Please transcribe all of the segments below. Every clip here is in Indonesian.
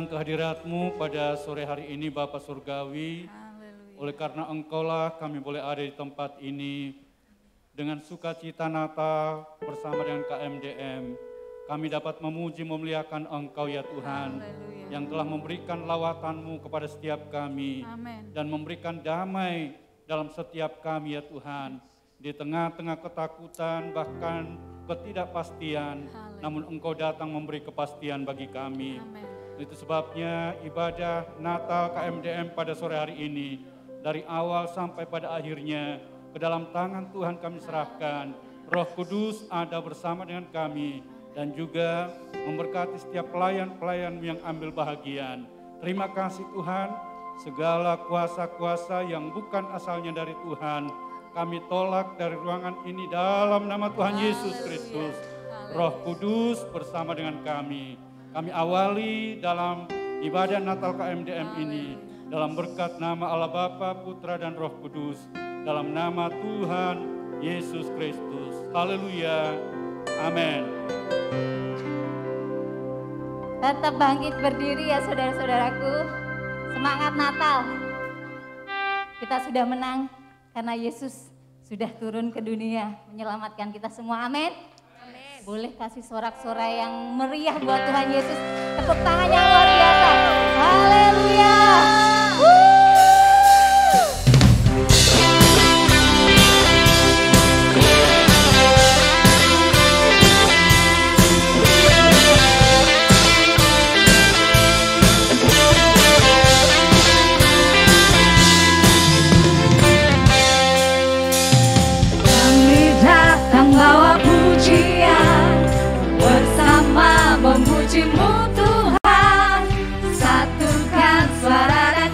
kehadirat-Mu pada sore hari ini Bapa Surgawi. Oleh karena Engkaulah kami boleh ada di tempat ini. Dengan sukacita Natal bersama dengan KMDM. Kami dapat memuji memuliakan Engkau ya Tuhan. Yang telah memberikan lawatan-Mu kepada setiap kami. Dan memberikan damai dalam setiap kami ya Tuhan. Di tengah-tengah ketakutan bahkan ketidakpastian. Namun Engkau datang memberi kepastian bagi kami. Itu sebabnya ibadah Natal KMDM pada sore hari ini, dari awal sampai pada akhirnya, ke dalam tangan Tuhan kami serahkan. Roh Kudus ada bersama dengan kami, dan juga memberkati setiap pelayan-pelayan yang ambil bahagian. Terima kasih Tuhan, segala kuasa-kuasa yang bukan asalnya dari Tuhan, kami tolak dari ruangan ini dalam nama Tuhan Yesus Kristus. Roh Kudus bersama dengan kami. Kami awali dalam ibadah Natal KMDM ini dalam berkat nama Allah Bapa, Putra dan Roh Kudus, dalam nama Tuhan Yesus Kristus. Haleluya. Amin. Tetap bangkit berdiri ya saudara-saudaraku. Semangat Natal. Kita sudah menang karena Yesus sudah turun ke dunia menyelamatkan kita semua. Amin. Boleh kasih sorak-sorai yang meriah buat Tuhan Yesus. Tepuk tangan yang luar biasa. Haleluya. Kami datang bawa pujian, bersama memuji-Mu Tuhan, satukan suara dan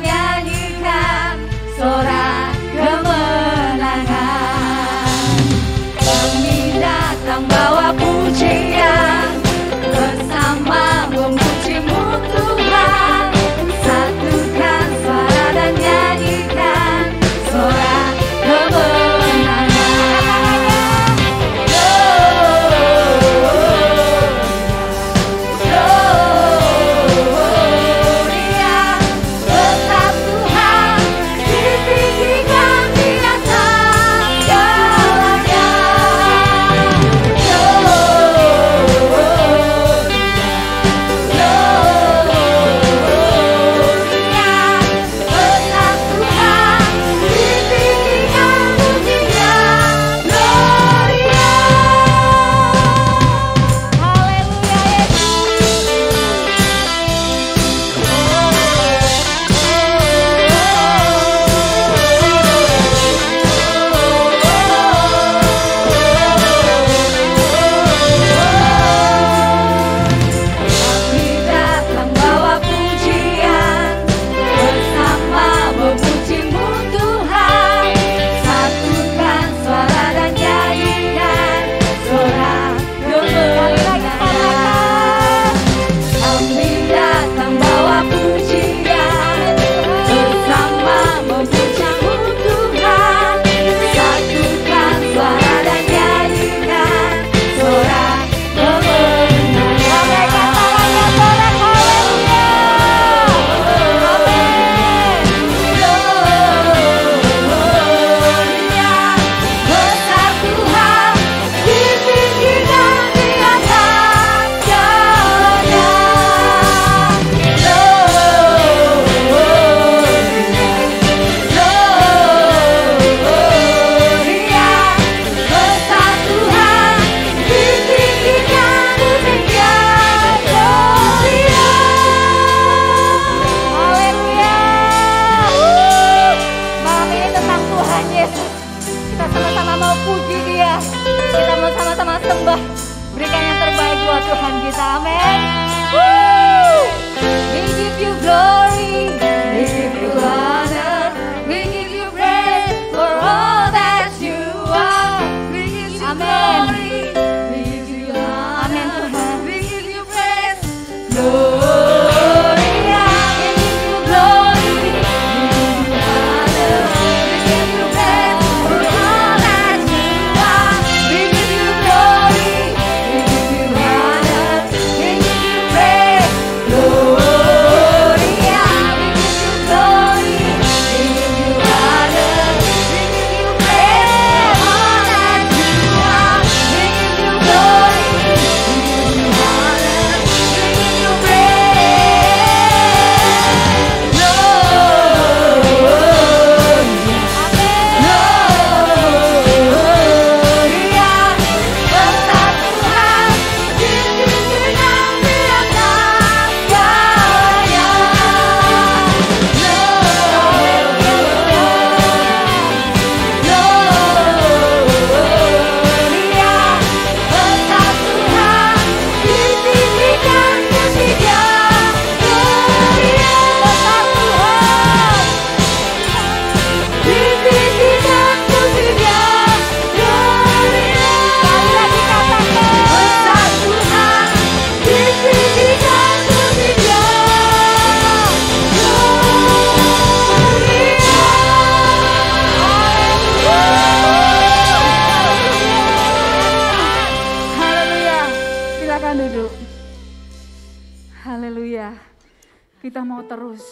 kita mau terus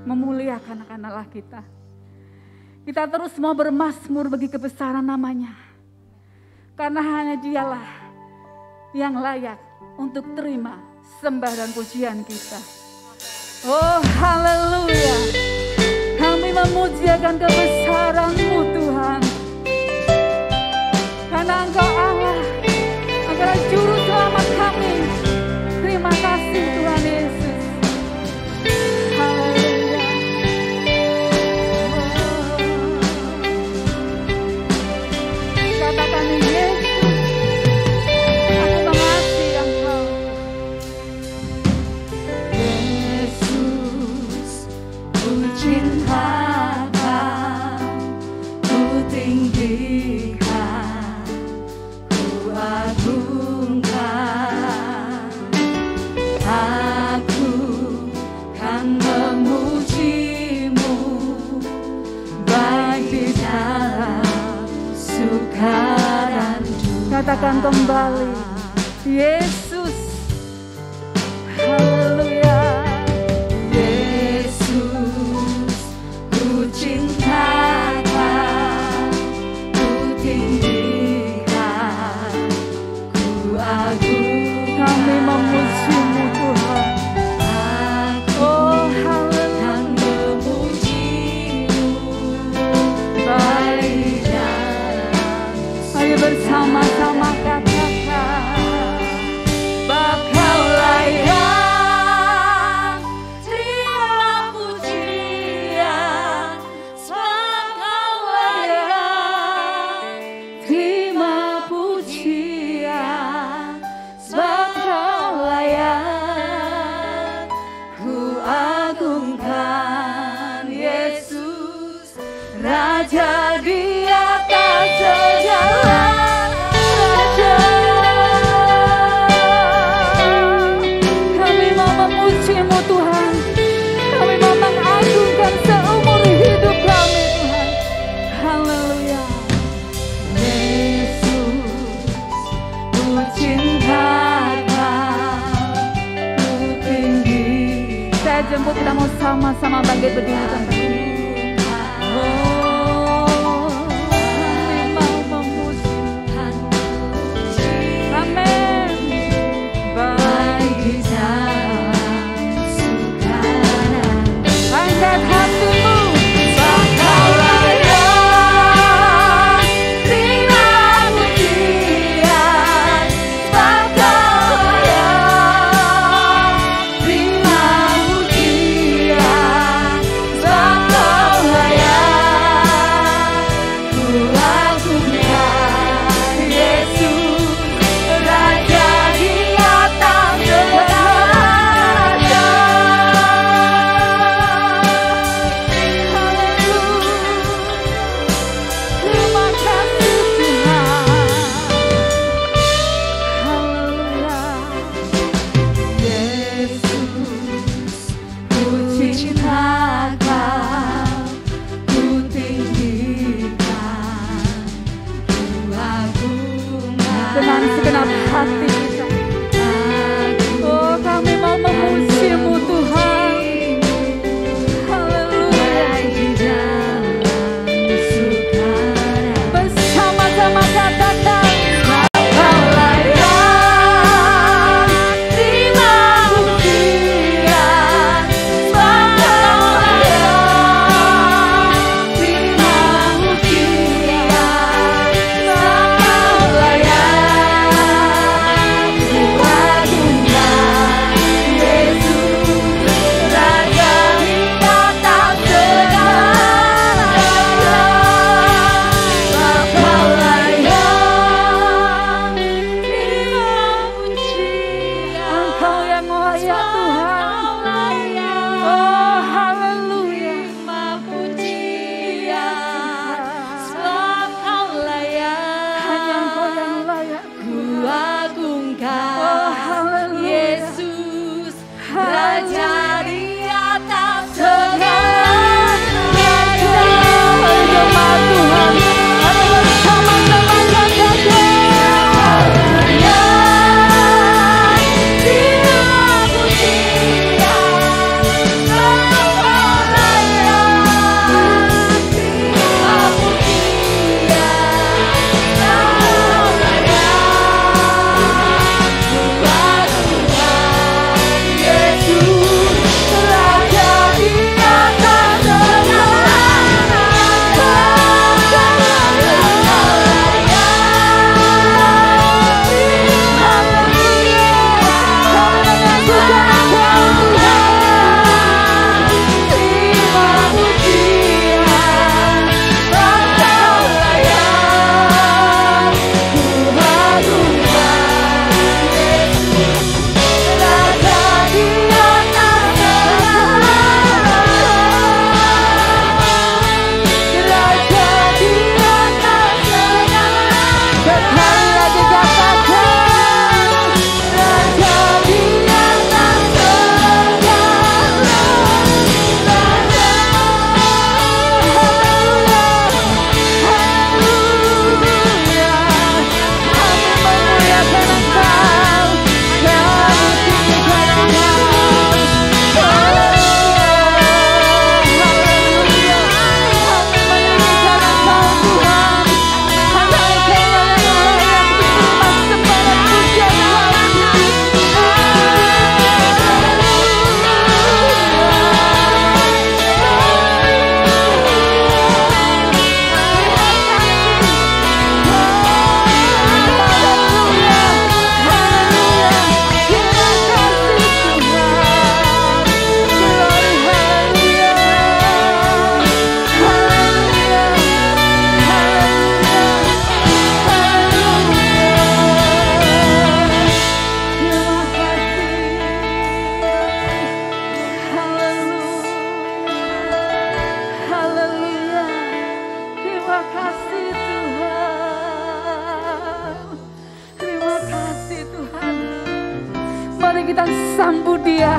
memuliakan akan Allah kita. Kita terus mau bermazmur bagi kebesaran namanya. Karena hanya Dialah yang layak untuk terima sembah dan pujian kita. Oh haleluya. Kami memuji akan kebesaran-Mu Tuhan. Karena Engkau Allah, adalah juru selamat kami. Terima kasih Tuhan Yesus. Haleluya. Katakan Yesus, aku mengasihi Engkau. Yesus, ku cintakan, ku tinggikan, ku agungkan. Aku kan memuji-Mu, baik di dalam suka dan duka. Katakan kembali, Yesus. Haleluya. Yesus, ku cintakan, ku tinggikan, ku agungkan. Kami memuji-Mu Tuhan. Oh haleluya, memuji-Mu, baik dalam Ayo bersama-sama katakan, Bapa Kau layak terima pujian, sebab Kau layak terima pujian, sebab Kau layak ku agungkan. Yesus, Raja di atas segala raja. kami mau memuji-Mu Tuhan. Kami mau mengagungkan seumur hidup kami Tuhan. Haleluya. Yesus, ku cintakan, ku tinggi. Saya jemput kita mau sama-sama bangkit berdiri Tuhan. Oh, kita sambut Dia,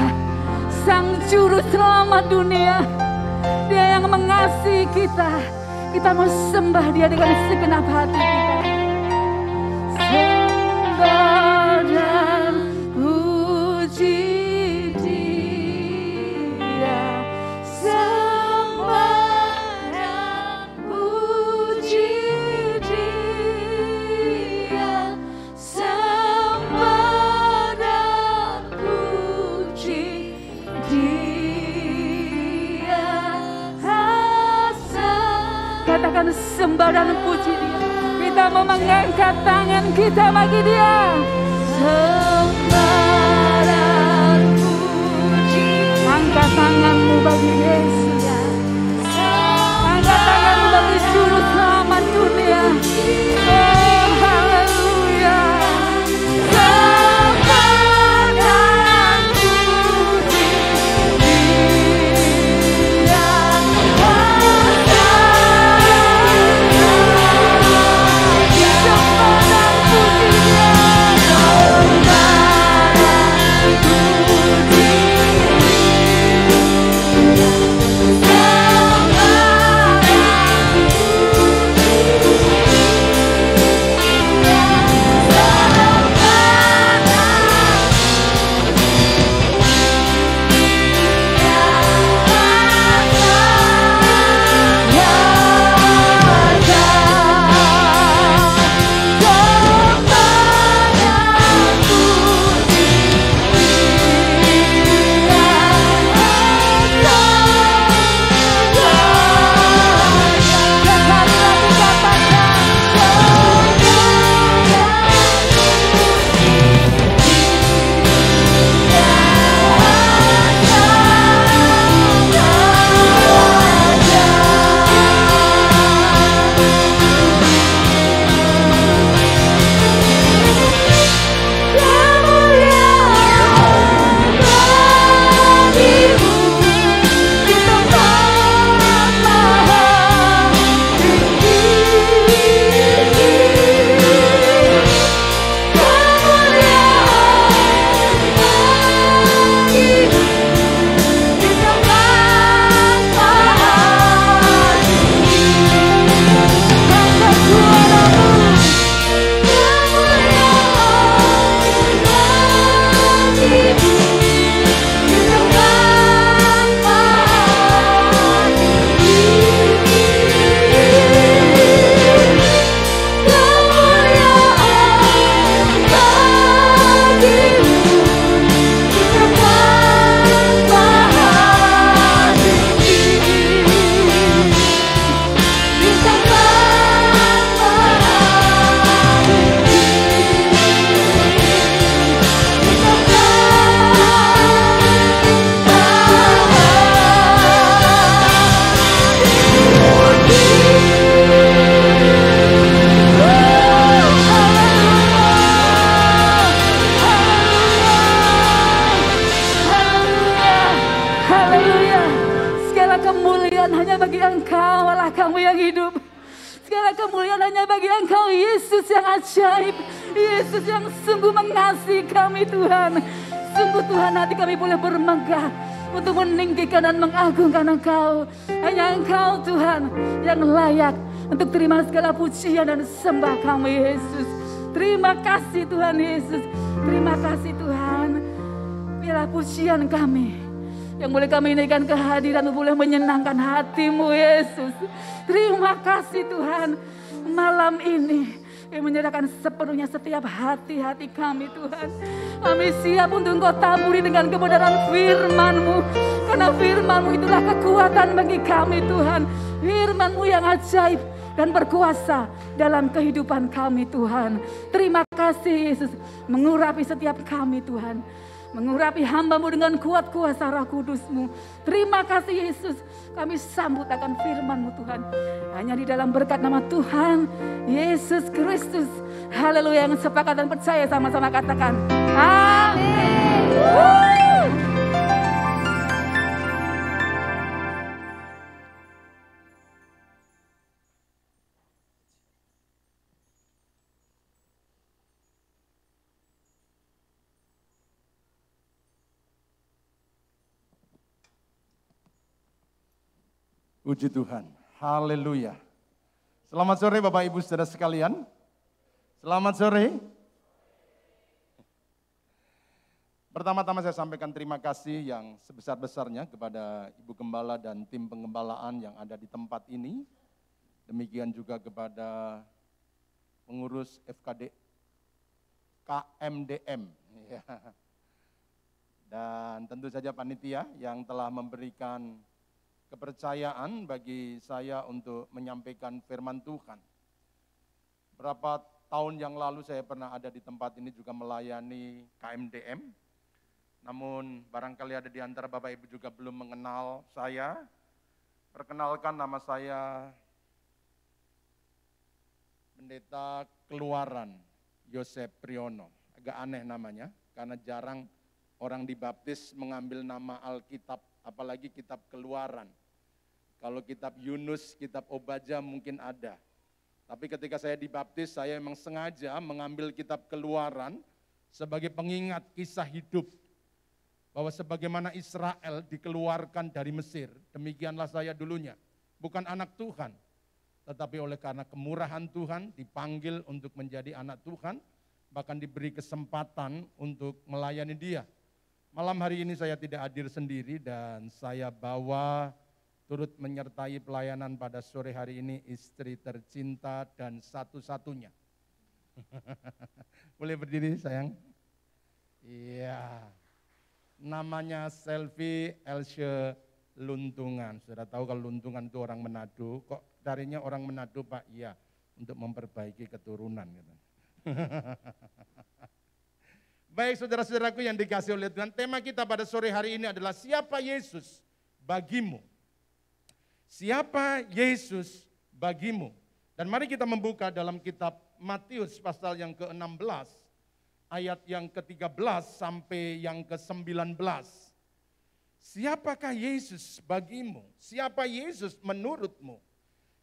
Sang Juru Selamat dunia. Dia yang mengasihi kita. Kita mau sembah Dia dengan segenap hati kita. Sembah dan puji Dia. Sembah dan puji Dia. Sembah dan puji Dia. Katakan sembah dan puji Dia. Kita mau mengangkat tangan kita bagi Dia. Sembah dan puji. Angkat tanganmu bagi Yesus. Angkat tanganmu bagi Juru Selamat dunia. Oh, haleluya. Sembah dan puji Dia. Ajaib, Yesus yang sungguh mengasihi kami Tuhan. Sungguh Tuhan, hati kami boleh bermegah untuk meninggikan dan mengagungkan Engkau. Hanya Engkau Tuhan yang layak untuk terima segala pujian dan sembah kami Yesus. Terima kasih Tuhan Yesus. Terima kasih Tuhan. Biarlah pujian kami yang boleh kami naikkan kehadiran, boleh menyenangkan hatimu Yesus. Terima kasih Tuhan. Malam ini kami menyerahkan sepenuhnya setiap hati-hati kami Tuhan. Kami siap untuk Engkau taburi dengan kebenaran firman-Mu. Karena firman-Mu itulah kekuatan bagi kami Tuhan. Firman-Mu yang ajaib dan berkuasa dalam kehidupan kami Tuhan. Terima kasih Yesus mengurapi setiap kami Tuhan. Mengurapi hamba-Mu dengan kuat kuasa Roh Kudus-Mu. Terima kasih Yesus, kami sambut akan firman-Mu Tuhan. Hanya di dalam berkat nama Tuhan Yesus Kristus. Haleluya, yang sepakat dan percaya sama-sama katakan amin. Puji Tuhan. Haleluya. Selamat sore Bapak Ibu Saudara sekalian. Selamat sore. Pertama-tama saya sampaikan terima kasih yang sebesar-besarnya kepada Ibu Gembala dan tim pengembalaan yang ada di tempat ini. Demikian juga kepada pengurus FKD KMDM. Ya. Dan tentu saja panitia yang telah memberikan kepercayaan bagi saya untuk menyampaikan firman Tuhan. Berapa tahun yang lalu saya pernah ada di tempat ini juga melayani KMDM. Namun barangkali ada di antara Bapak Ibu juga belum mengenal saya. Perkenalkan, nama saya Pendeta Keluaran Yosef Priyono. Agak aneh namanya karena jarang orang dibaptis mengambil nama Alkitab, apalagi kitab Keluaran. Kalau kitab Yunus, kitab Obadja mungkin ada. Tapi ketika saya dibaptis, saya memang sengaja mengambil kitab Keluaran sebagai pengingat kisah hidup. Bahwa sebagaimana Israel dikeluarkan dari Mesir, demikianlah saya dulunya. Bukan anak Tuhan, tetapi oleh karena kemurahan Tuhan dipanggil untuk menjadi anak Tuhan, bahkan diberi kesempatan untuk melayani Dia. Malam hari ini saya tidak hadir sendiri dan saya bawa turut menyertai pelayanan pada sore hari ini istri tercinta dan satu-satunya. Boleh berdiri sayang? Iya. Namanya Selvi Elsye Luntungan. Sudah tahu kalau Luntungan itu orang Manado. Kok darinya orang Manado Pak? Iya, untuk memperbaiki keturunan. Gitu. Baik saudara-saudaraku yang dikasih oleh Tuhan, tema kita pada sore hari ini adalah siapa Yesus bagimu? Siapa Yesus bagimu? Dan mari kita membuka dalam kitab Matius pasal yang ke-16, ayat yang ke-13 sampai yang ke-19. Siapakah Yesus bagimu? Siapa Yesus menurutmu?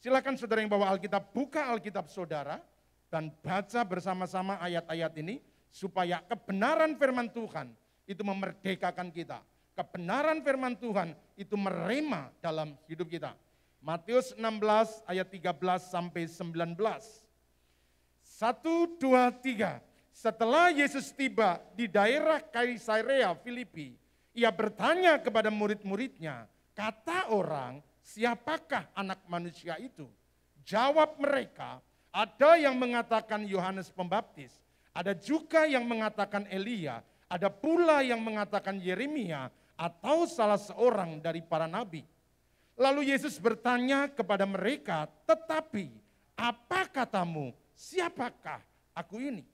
Silakan saudara yang bawa Alkitab, buka Alkitab saudara dan baca bersama-sama ayat-ayat ini supaya kebenaran firman Tuhan itu memerdekakan kita. Kebenaran firman Tuhan itu merema dalam hidup kita. Matius 16 ayat 13 sampai 19. 1, 2, 3. Setelah Yesus tiba di daerah Kaisarea Filipi, ia bertanya kepada murid-muridnya, kata orang, siapakah anak manusia itu? Jawab mereka, ada yang mengatakan Yohanes Pembaptis, ada juga yang mengatakan Elia, ada pula yang mengatakan Yeremia atau salah seorang dari para nabi. Lalu Yesus bertanya kepada mereka, tetapi apa katamu, siapakah aku ini?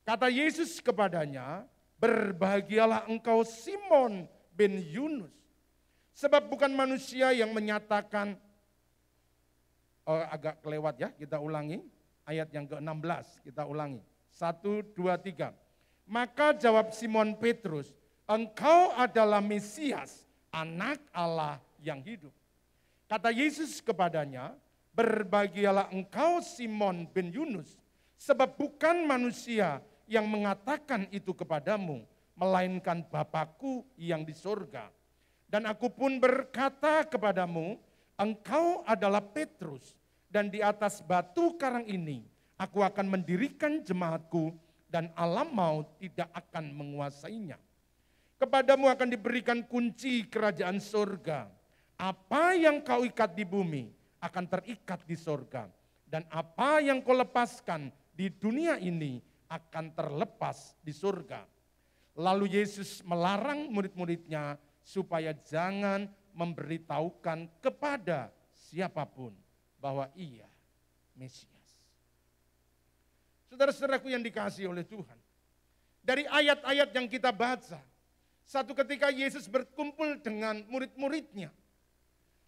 Kata Yesus kepadanya, berbahagialah engkau Simon bin Yunus. Sebab bukan manusia yang menyatakan, agak kelewat ya, kita ulangi. Ayat yang ke-16, kita ulangi. 1, 2, 3. Maka jawab Simon Petrus, engkau adalah Mesias, anak Allah yang hidup. Kata Yesus kepadanya, berbahagialah engkau Simon bin Yunus, sebab bukan manusia yang mengatakan itu kepadamu, melainkan Bapakku yang di sorga. Dan aku pun berkata kepadamu, engkau adalah Petrus, dan di atas batu karang ini aku akan mendirikan jemaatku, dan alam maut tidak akan menguasainya. Kepadamu akan diberikan kunci kerajaan sorga. Apa yang kau ikat di bumi akan terikat di sorga. Dan apa yang kau lepaskan di dunia ini akan terlepas di surga. Lalu Yesus melarang murid-muridnya supaya jangan memberitahukan kepada siapapun bahwa ia Mesias. Saudara-saudaraku yang dikasihi oleh Tuhan, dari ayat-ayat yang kita baca, satu ketika Yesus berkumpul dengan murid-muridnya.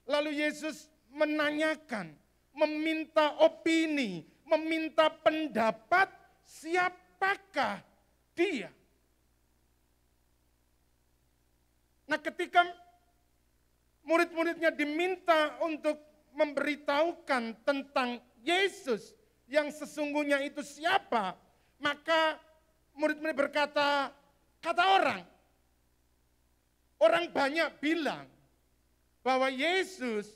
Lalu Yesus menanyakan, meminta opini, meminta pendapat siapakah dia. Nah ketika murid-muridnya diminta untuk memberitahukan tentang Yesus yang sesungguhnya itu siapa, maka murid-murid berkata, kata orang banyak bilang bahwa Yesus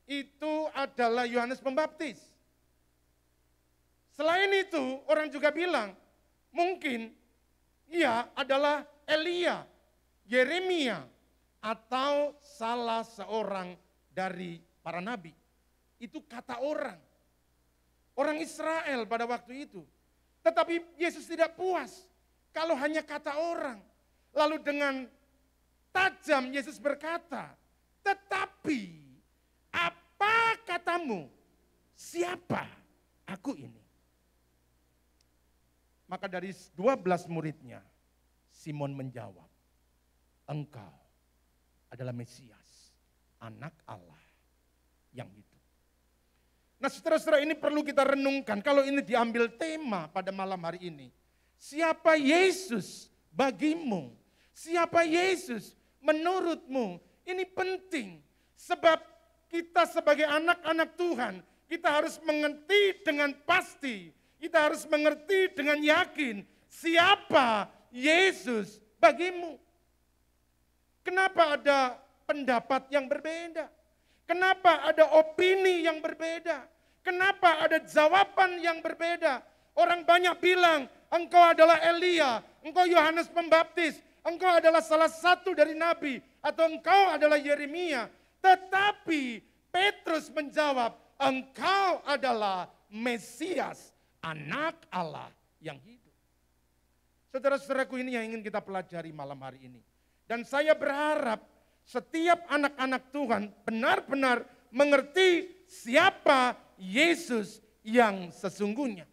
itu adalah Yohanes Pembaptis. Selain itu, orang juga bilang, mungkin ia adalah Elia, Yeremia, atau salah seorang dari para nabi. Itu kata orang Israel pada waktu itu. Tetapi Yesus tidak puas kalau hanya kata orang. Lalu dengan tajam Yesus berkata, tetapi apa katamu? Siapa aku ini? Maka dari 12 muridnya, Simon menjawab, engkau adalah Mesias, anak Allah yang hidup. Nah saudara-saudara, ini perlu kita renungkan. Kalau ini diambil tema pada malam hari ini. Siapa Yesus bagimu? Siapa Yesus menurutmu? Ini penting. Sebab kita sebagai anak-anak Tuhan, kita harus mengerti dengan pasti. Kita harus mengerti dengan yakin siapa Yesus bagimu. Kenapa ada pendapat yang berbeda? Kenapa ada opini yang berbeda? Kenapa ada jawaban yang berbeda? Orang banyak bilang, engkau adalah Elia, engkau Yohanes Pembaptis, engkau adalah salah satu dari nabi, atau engkau adalah Yeremia. Tetapi Petrus menjawab, engkau adalah Mesias, anak Allah yang hidup. Saudara-saudaraku, ini yang ingin kita pelajari malam hari ini. Dan saya berharap setiap anak-anak Tuhan benar-benar mengerti siapa Yesus yang sesungguhnya.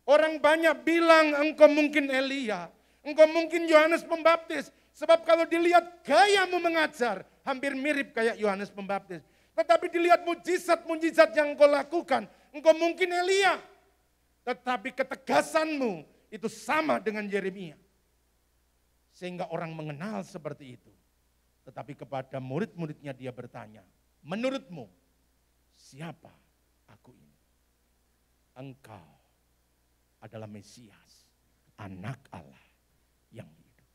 Orang banyak bilang engkau mungkin Elia, engkau mungkin Yohanes Pembaptis. Sebab kalau dilihat gayamu mengajar, hampir mirip kayak Yohanes Pembaptis. Tetapi dilihat mujizat-mujizat yang engkau lakukan, engkau mungkin Elia. Tetapi ketegasanmu itu sama dengan Yeremia. Sehingga orang mengenal seperti itu. Tetapi kepada murid-muridnya dia bertanya, menurutmu siapa aku ini? Engkau adalah Mesias, anak Allah yang hidup.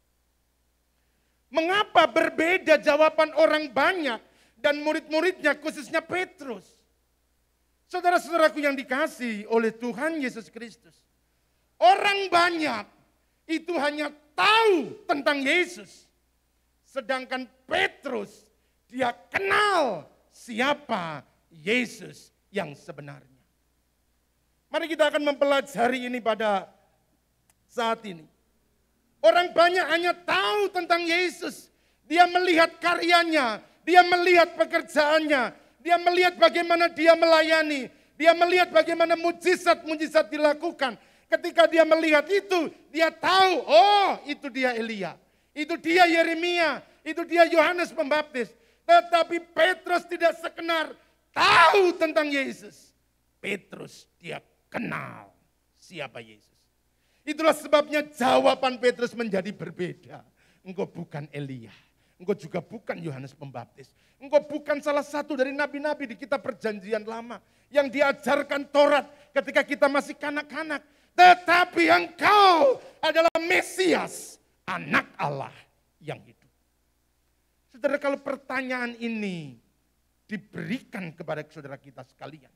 Mengapa berbeda jawaban orang banyak dan murid-muridnya, khususnya Petrus? Saudara-saudaraku yang dikasihi oleh Tuhan Yesus Kristus. Orang banyak itu hanya tahu tentang Yesus. Sedangkan Petrus, dia kenal siapa Yesus yang sebenarnya. Mari kita akan mempelajari ini pada saat ini. Orang banyak hanya tahu tentang Yesus. Dia melihat karyanya, dia melihat pekerjaannya, dia melihat bagaimana dia melayani, dia melihat bagaimana mujizat-mujizat dilakukan. Ketika dia melihat itu, dia tahu, oh itu dia Elia, itu dia Yeremia, itu dia Yohanes Pembaptis. Tetapi Petrus tidak sekedar tahu tentang Yesus. Petrus dia kenal siapa Yesus. Itulah sebabnya jawaban Petrus menjadi berbeda. Engkau bukan Elia, engkau juga bukan Yohanes Pembaptis. Engkau bukan salah satu dari nabi-nabi di kitab perjanjian lama yang diajarkan Taurat ketika kita masih kanak-kanak. Tetapi engkau adalah Mesias, anak Allah yang hidup. Saudara, kalau pertanyaan ini diberikan kepada saudara kita sekalian.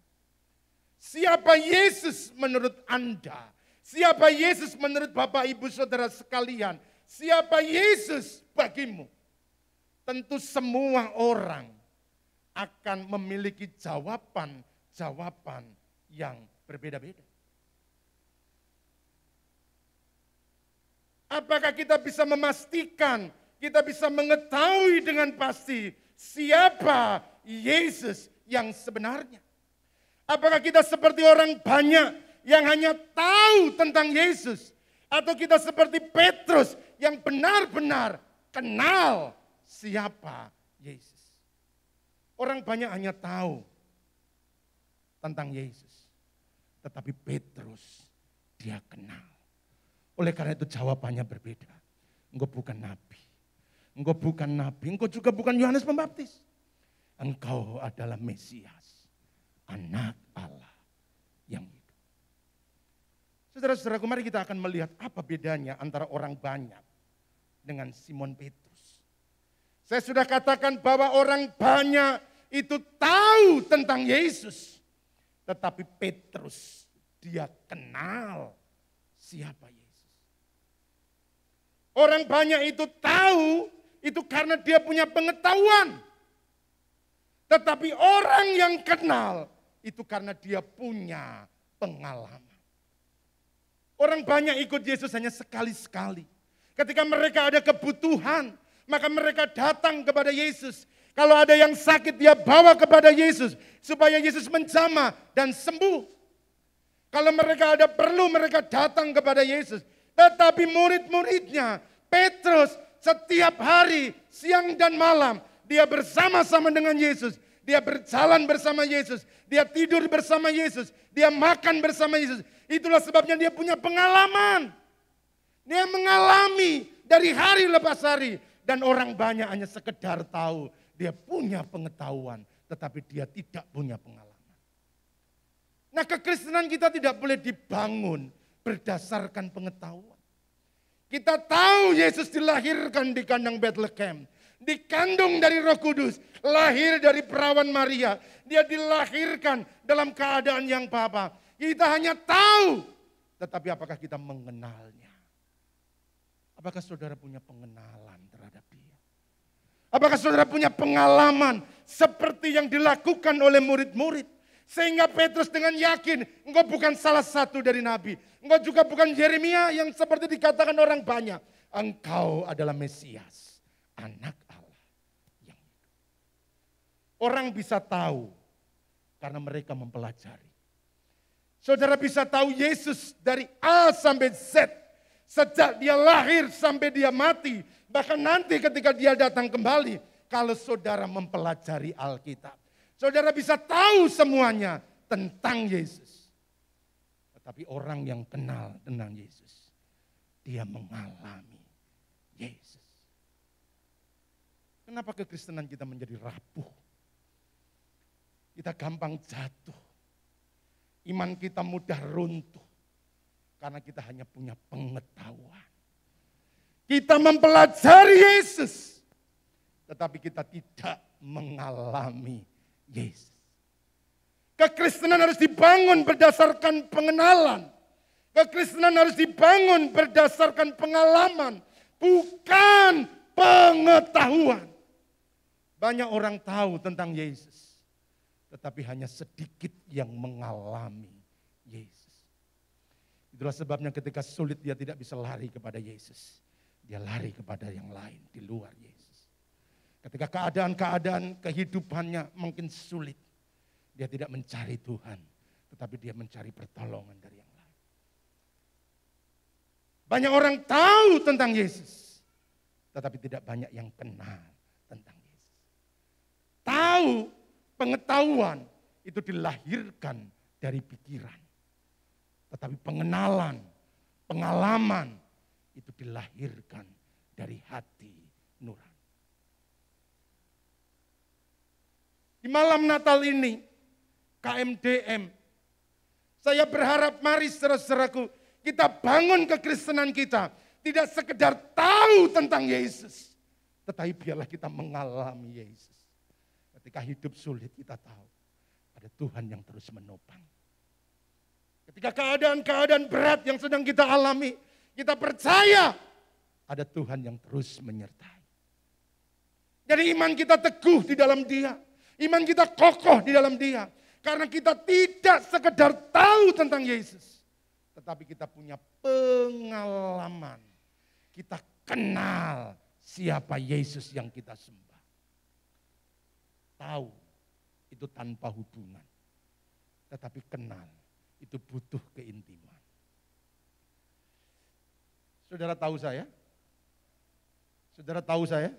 Siapa Yesus menurut Anda? Siapa Yesus menurut Bapak Ibu Saudara sekalian? Siapa Yesus bagimu? Tentu semua orang akan memiliki jawaban-jawaban yang berbeda-beda. Apakah kita bisa memastikan, kita bisa mengetahui dengan pasti siapa Yesus yang sebenarnya? Apakah kita seperti orang banyak yang hanya tahu tentang Yesus? Atau kita seperti Petrus yang benar-benar kenal siapa Yesus? Orang banyak hanya tahu tentang Yesus. Tetapi Petrus dia kenal. Oleh karena itu jawabannya berbeda. Engkau bukan nabi. Engkau bukan nabi. Engkau juga bukan Yohanes Pembaptis. Engkau adalah Mesias, anak Allah yang hidup. Saudara-saudaraku, mari kita akan melihat apa bedanya antara orang banyak dengan Simon Petrus. Saya sudah katakan bahwa orang banyak itu tahu tentang Yesus. Tetapi Petrus, dia kenal siapa Yesus. Orang banyak itu tahu, itu karena dia punya pengetahuan. Tetapi orang yang kenal, itu karena dia punya pengalaman. Orang banyak ikut Yesus hanya sekali-sekali. Ketika mereka ada kebutuhan, maka mereka datang kepada Yesus. Kalau ada yang sakit, dia bawa kepada Yesus. Supaya Yesus menjamah dan sembuh. Kalau mereka ada perlu, mereka datang kepada Yesus. Tetapi murid-muridnya, Petrus setiap hari, siang dan malam, dia bersama-sama dengan Yesus. Dia berjalan bersama Yesus. Dia tidur bersama Yesus. Dia makan bersama Yesus. Itulah sebabnya dia punya pengalaman. Dia mengalami dari hari lepas hari. Dan orang banyak hanya sekedar tahu. Dia punya pengetahuan. Tetapi dia tidak punya pengalaman. Nah, kekristenan kita tidak boleh dibangun berdasarkan pengetahuan. Kita tahu Yesus dilahirkan di kandang Bethlehem. Dikandung dari Roh Kudus, lahir dari perawan Maria. Dia dilahirkan dalam keadaan yang apa? Kita hanya tahu, tetapi apakah kita mengenalnya? Apakah saudara punya pengenalan terhadap dia? Apakah saudara punya pengalaman seperti yang dilakukan oleh murid-murid? Sehingga Petrus dengan yakin, engkau bukan salah satu dari nabi. Engkau juga bukan Yeremia yang seperti dikatakan orang banyak. Engkau adalah Mesias, anak Allah yang hidup. Orang bisa tahu karena mereka mempelajari. Saudara bisa tahu Yesus dari A sampai Z. Sejak dia lahir sampai dia mati. Bahkan nanti ketika dia datang kembali. Kalau saudara mempelajari Alkitab. Saudara bisa tahu semuanya tentang Yesus. Tetapi orang yang kenal tentang Yesus. Dia mengalami Yesus. Kenapa kekristenan kita menjadi rapuh? Kita gampang jatuh. Iman kita mudah runtuh. Karena kita hanya punya pengetahuan. Kita mempelajari Yesus. Tetapi kita tidak mengalami Yesus. Kekristenan harus dibangun berdasarkan pengenalan. Kekristenan harus dibangun berdasarkan pengalaman. Bukan pengetahuan. Banyak orang tahu tentang Yesus. Tetapi hanya sedikit yang mengalami Yesus. Itulah sebabnya ketika sulit dia tidak bisa lari kepada Yesus. Dia lari kepada yang lain di luar Yesus. Ketika keadaan-keadaan kehidupannya mungkin sulit. Dia tidak mencari Tuhan. Tetapi dia mencari pertolongan dari yang lain. Banyak orang tahu tentang Yesus. Tetapi tidak banyak yang kenal tentang Yesus. Tahu. Pengetahuan itu dilahirkan dari pikiran. Tetapi pengenalan, pengalaman itu dilahirkan dari hati nurani. Di malam Natal ini, KMDM, saya berharap mari saudara-saudaraku kita bangun kekristenan kita. Tidak sekedar tahu tentang Yesus. Tetapi biarlah kita mengalami Yesus. Ketika hidup sulit kita tahu ada Tuhan yang terus menopang. Ketika keadaan-keadaan berat yang sedang kita alami, kita percaya ada Tuhan yang terus menyertai. Jadi iman kita teguh di dalam Dia. Iman kita kokoh di dalam Dia. Karena kita tidak sekedar tahu tentang Yesus. Tetapi kita punya pengalaman. Kita kenal siapa Yesus yang kita sembah. Tahu itu tanpa hubungan. Tetapi kenal itu butuh keintiman. Saudara tahu saya? Saudara tahu saya?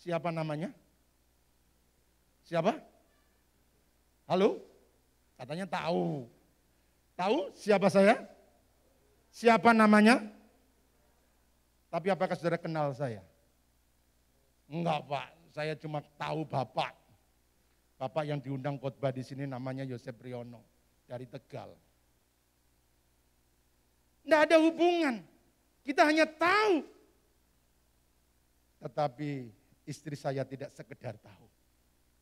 Siapa namanya? Siapa? Halo? Katanya tahu. Tahu siapa saya? Siapa namanya? Tapi apakah saudara kenal saya? Enggak, Pak. Saya cuma tahu Bapak. Bapak yang diundang khotbah di sini namanya Yosef Riono dari Tegal. Tidak ada hubungan. Kita hanya tahu. Tetapi istri saya tidak sekedar tahu.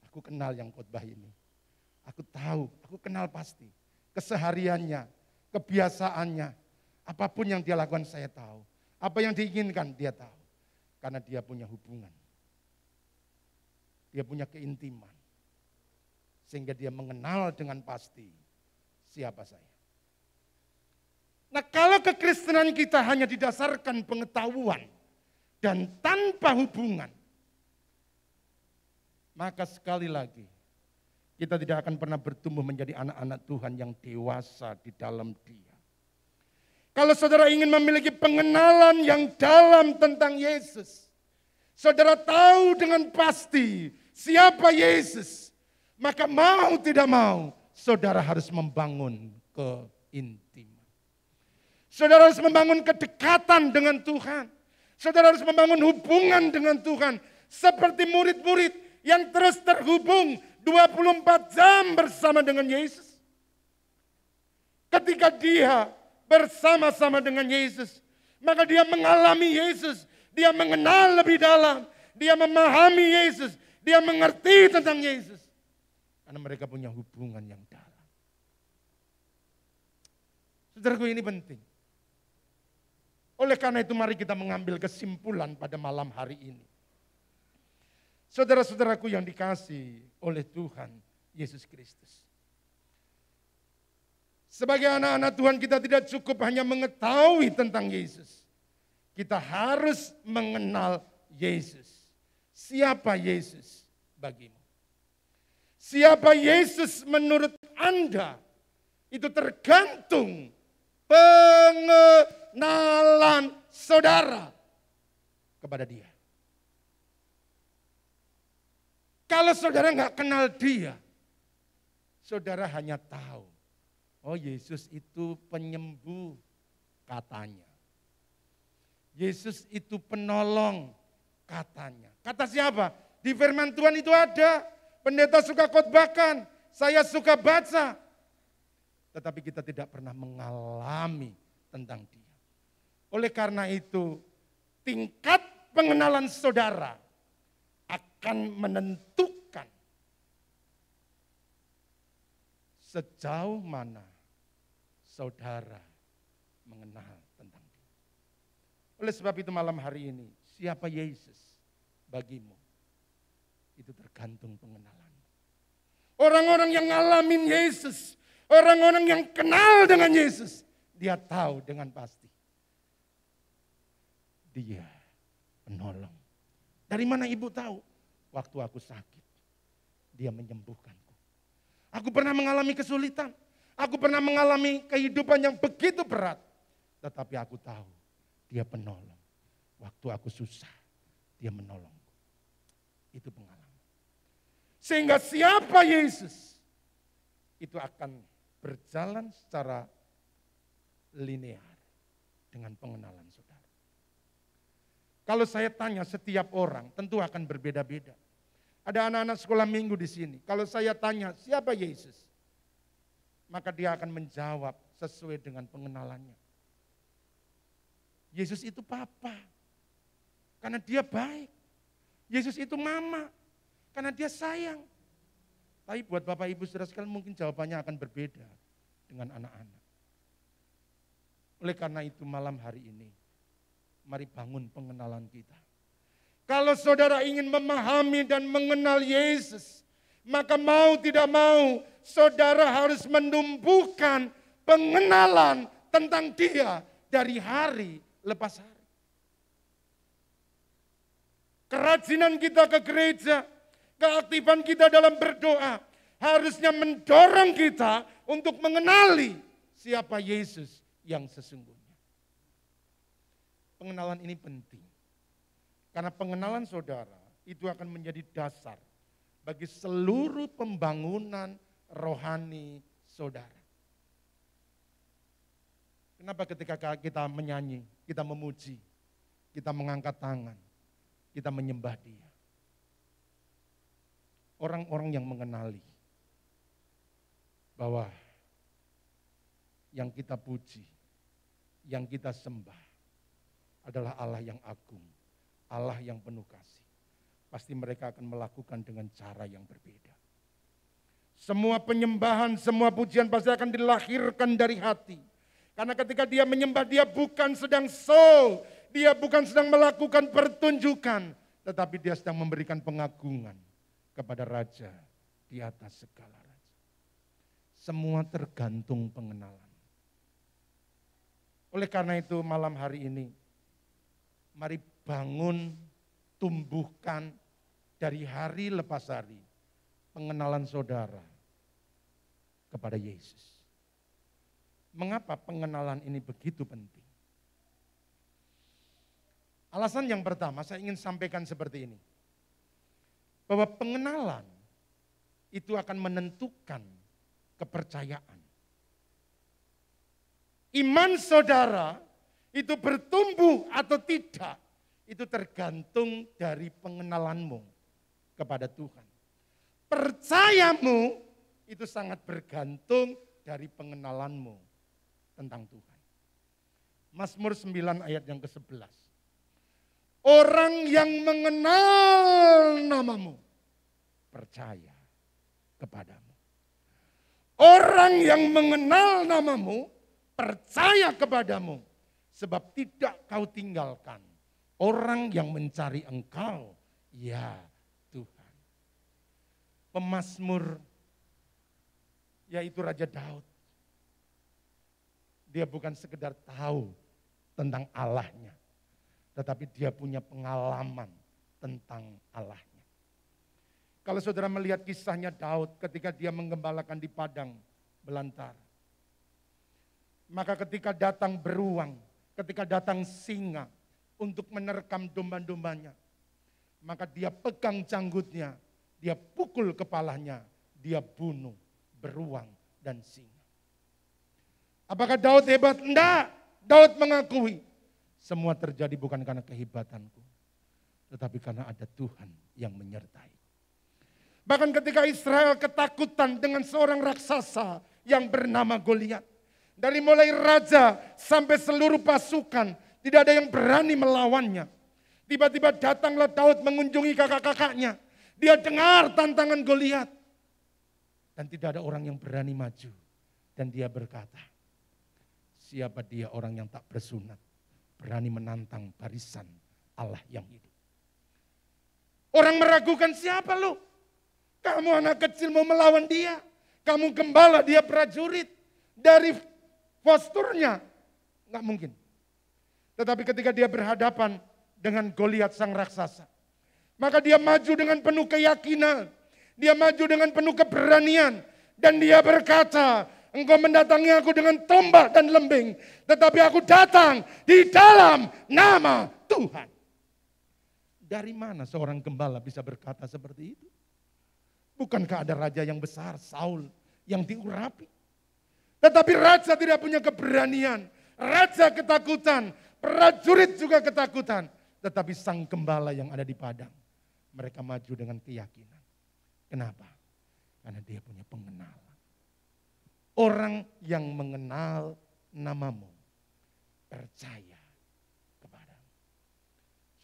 Aku kenal yang khotbah ini. Aku tahu, aku kenal pasti. Kesehariannya, kebiasaannya, apapun yang dia lakukan saya tahu. Apa yang diinginkan dia tahu. Karena dia punya hubungan. Dia punya keintiman. Sehingga dia mengenal dengan pasti siapa saya. Nah, kalau kekristenan kita hanya didasarkan pengetahuan dan tanpa hubungan, maka sekali lagi kita tidak akan pernah bertumbuh menjadi anak-anak Tuhan yang dewasa di dalam Dia. Kalau saudara ingin memiliki pengenalan yang dalam tentang Yesus, saudara tahu dengan pasti siapa Yesus, maka mau tidak mau, saudara harus membangun keintiman. Saudara harus membangun kedekatan dengan Tuhan. Saudara harus membangun hubungan dengan Tuhan. Seperti murid-murid yang terus terhubung 24 jam bersama dengan Yesus. Ketika dia bersama-sama dengan Yesus, maka dia mengalami Yesus. Dia mengenal lebih dalam. Dia memahami Yesus. Dia mengerti tentang Yesus. Karena mereka punya hubungan yang dalam. Saudaraku, ini penting. Oleh karena itu mari kita mengambil kesimpulan pada malam hari ini. Saudara-saudaraku yang dikasihi oleh Tuhan Yesus Kristus. Sebagai anak-anak Tuhan kita tidak cukup hanya mengetahui tentang Yesus. Kita harus mengenal Yesus. Siapa Yesus bagimu? Siapa Yesus menurut Anda? Itu tergantung pengenalan saudara kepada Dia. Kalau saudara nggak kenal Dia, saudara hanya tahu, oh Yesus itu penyembuh katanya. Yesus itu penolong katanya. Kata siapa? Di firman Tuhan itu ada. Pendeta suka khotbahkan, saya suka baca. Tetapi kita tidak pernah mengalami tentang Dia. Oleh karena itu, tingkat pengenalan saudara akan menentukan sejauh mana saudara mengenal tentang Dia. Oleh sebab itu malam hari ini, siapa Yesus bagimu? Itu tergantung pengenalan. Orang-orang yang ngalamin Yesus, orang-orang yang kenal dengan Yesus, dia tahu dengan pasti. Dia penolong. Dari mana ibu tahu? Waktu aku sakit, dia menyembuhkanku. Aku pernah mengalami kesulitan. Aku pernah mengalami kehidupan yang begitu berat. Tetapi aku tahu, dia penolong. Waktu aku susah, dia menolongku. Itu pengalaman. Sehingga siapa Yesus, itu akan berjalan secara linear dengan pengenalan saudara. Kalau saya tanya setiap orang, tentu akan berbeda-beda. Ada anak-anak sekolah minggu di sini. Kalau saya tanya siapa Yesus, maka dia akan menjawab sesuai dengan pengenalannya. Yesus itu papa, karena dia baik. Yesus itu mama, karena dia sayang. Tapi buat Bapak Ibu saudara sekalian mungkin jawabannya akan berbeda dengan anak-anak. Oleh karena itu malam hari ini, mari bangun pengenalan kita. Kalau saudara ingin memahami dan mengenal Yesus, maka mau tidak mau saudara harus menumbuhkan pengenalan tentang Dia dari hari lepas hari. Kerajinan kita ke gereja, keaktifan kita dalam berdoa harusnya mendorong kita untuk mengenali siapa Yesus yang sesungguhnya. Pengenalan ini penting. Karena pengenalan saudara itu akan menjadi dasar bagi seluruh pembangunan rohani saudara. Kenapa ketika kita menyanyi, kita memuji, kita mengangkat tangan, kita menyembah Dia. Orang-orang yang mengenali bahwa yang kita puji, yang kita sembah adalah Allah yang agung, Allah yang penuh kasih, pasti mereka akan melakukan dengan cara yang berbeda. Semua penyembahan, semua pujian pasti akan dilahirkan dari hati. Karena ketika dia menyembah, dia bukan sedang show, dia bukan sedang melakukan pertunjukan, tetapi dia sedang memberikan pengagungan kepada Raja di atas segala raja. Semua tergantung pengenalan. Oleh karena itu malam hari ini, mari bangun, tumbuhkan dari hari lepas hari pengenalan saudara kepada Yesus. Mengapa pengenalan ini begitu penting? Alasan yang pertama saya ingin sampaikan seperti ini. Bahwa pengenalan itu akan menentukan kepercayaan. Iman saudara itu bertumbuh atau tidak, itu tergantung dari pengenalanmu kepada Tuhan. Percayamu itu sangat bergantung dari pengenalanmu tentang Tuhan. Mazmur 9 ayat yang ke-11. Orang yang mengenal namamu percaya kepadamu. Orang yang mengenal namamu percaya kepadamu, sebab tidak kau tinggalkan orang yang mencari engkau, ya Tuhan. Pemazmur yaitu Raja Daud. Dia bukan sekedar tahu tentang Allahnya, tetapi dia punya pengalaman tentang Allahnya. Kalau saudara melihat kisahnya Daud ketika dia menggembalakan di padang belantara. Maka ketika datang beruang, ketika datang singa untuk menerkam domba-dombanya, maka dia pegang janggutnya, dia pukul kepalanya, dia bunuh beruang dan singa. Apakah Daud hebat? Enggak. Daud mengakui, semua terjadi bukan karena kehebatanku, tetapi karena ada Tuhan yang menyertai. Bahkan ketika Israel ketakutan dengan seorang raksasa yang bernama Goliat. Dari mulai raja sampai seluruh pasukan, tidak ada yang berani melawannya. Tiba-tiba datanglah Daud mengunjungi kakak-kakaknya. Dia dengar tantangan Goliat. Dan tidak ada orang yang berani maju. Dan dia berkata, siapa dia orang yang tak bersunat, berani menantang barisan Allah yang hidup. Orang meragukan, siapa lu? Kamu anak kecil mau melawan dia. Kamu gembala, dia prajurit. Dari posturnya, nggak mungkin. Tetapi ketika dia berhadapan dengan Goliat sang raksasa, maka dia maju dengan penuh keyakinan. Dia maju dengan penuh keberanian. Dan dia berkata, engkau mendatangi aku dengan tombak dan lembing, tetapi aku datang di dalam nama Tuhan. Dari mana seorang gembala bisa berkata seperti itu? Bukankah ada raja yang besar, Saul, yang diurapi? Tetapi raja tidak punya keberanian, raja ketakutan, prajurit juga ketakutan. Tetapi sang gembala yang ada di padang, mereka maju dengan keyakinan. Kenapa? Karena dia punya pengenalan. Orang yang mengenal namamu percaya kepadamu.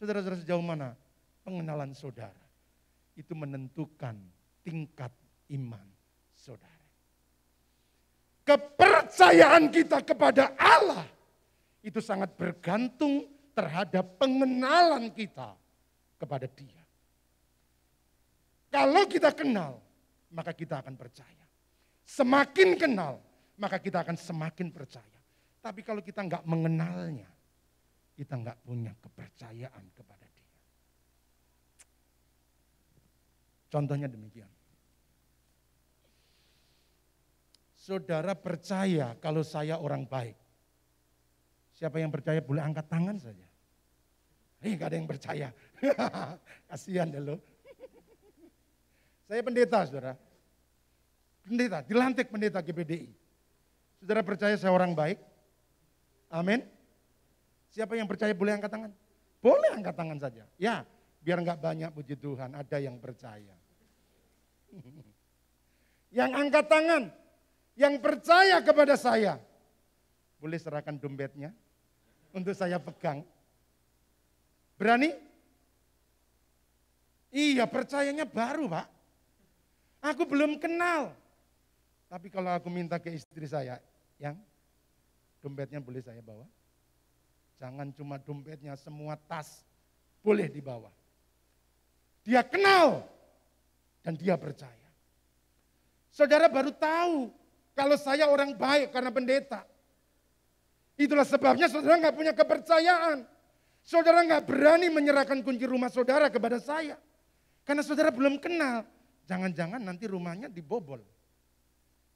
Saudara-saudara, sejauh mana pengenalan saudara itu menentukan tingkat iman saudara. Kepercayaan kita kepada Allah itu sangat bergantung terhadap pengenalan kita kepada Dia. Kalau kita kenal, maka kita akan percaya. Semakin kenal, maka kita akan semakin percaya. Tapi kalau kita nggak mengenalnya, kita nggak punya kepercayaan kepada Dia. Contohnya demikian. Saudara percaya kalau saya orang baik. Siapa yang percaya boleh angkat tangan saja. Gak ada yang percaya. Kasihan deh lo. Saya pendeta, saudara. Pendeta, dilantik pendeta GPDI. Saudara percaya saya orang baik? Amin. Siapa yang percaya boleh angkat tangan? Boleh angkat tangan saja. Ya, biar nggak banyak, puji Tuhan, ada yang percaya. Yang angkat tangan, yang percaya kepada saya, boleh serahkan dompetnya untuk saya pegang. Berani? Iya, percayanya baru, Pak. Aku belum kenal. Tapi kalau aku minta ke istri saya, yang dompetnya boleh saya bawa? Jangan cuma dompetnya, semua tas boleh dibawa. Dia kenal dan dia percaya. Saudara baru tahu kalau saya orang baik karena pendeta. Itulah sebabnya saudara nggak punya kepercayaan. Saudara nggak berani menyerahkan kunci rumah saudara kepada saya. Karena saudara belum kenal. Jangan-jangan nanti rumahnya dibobol.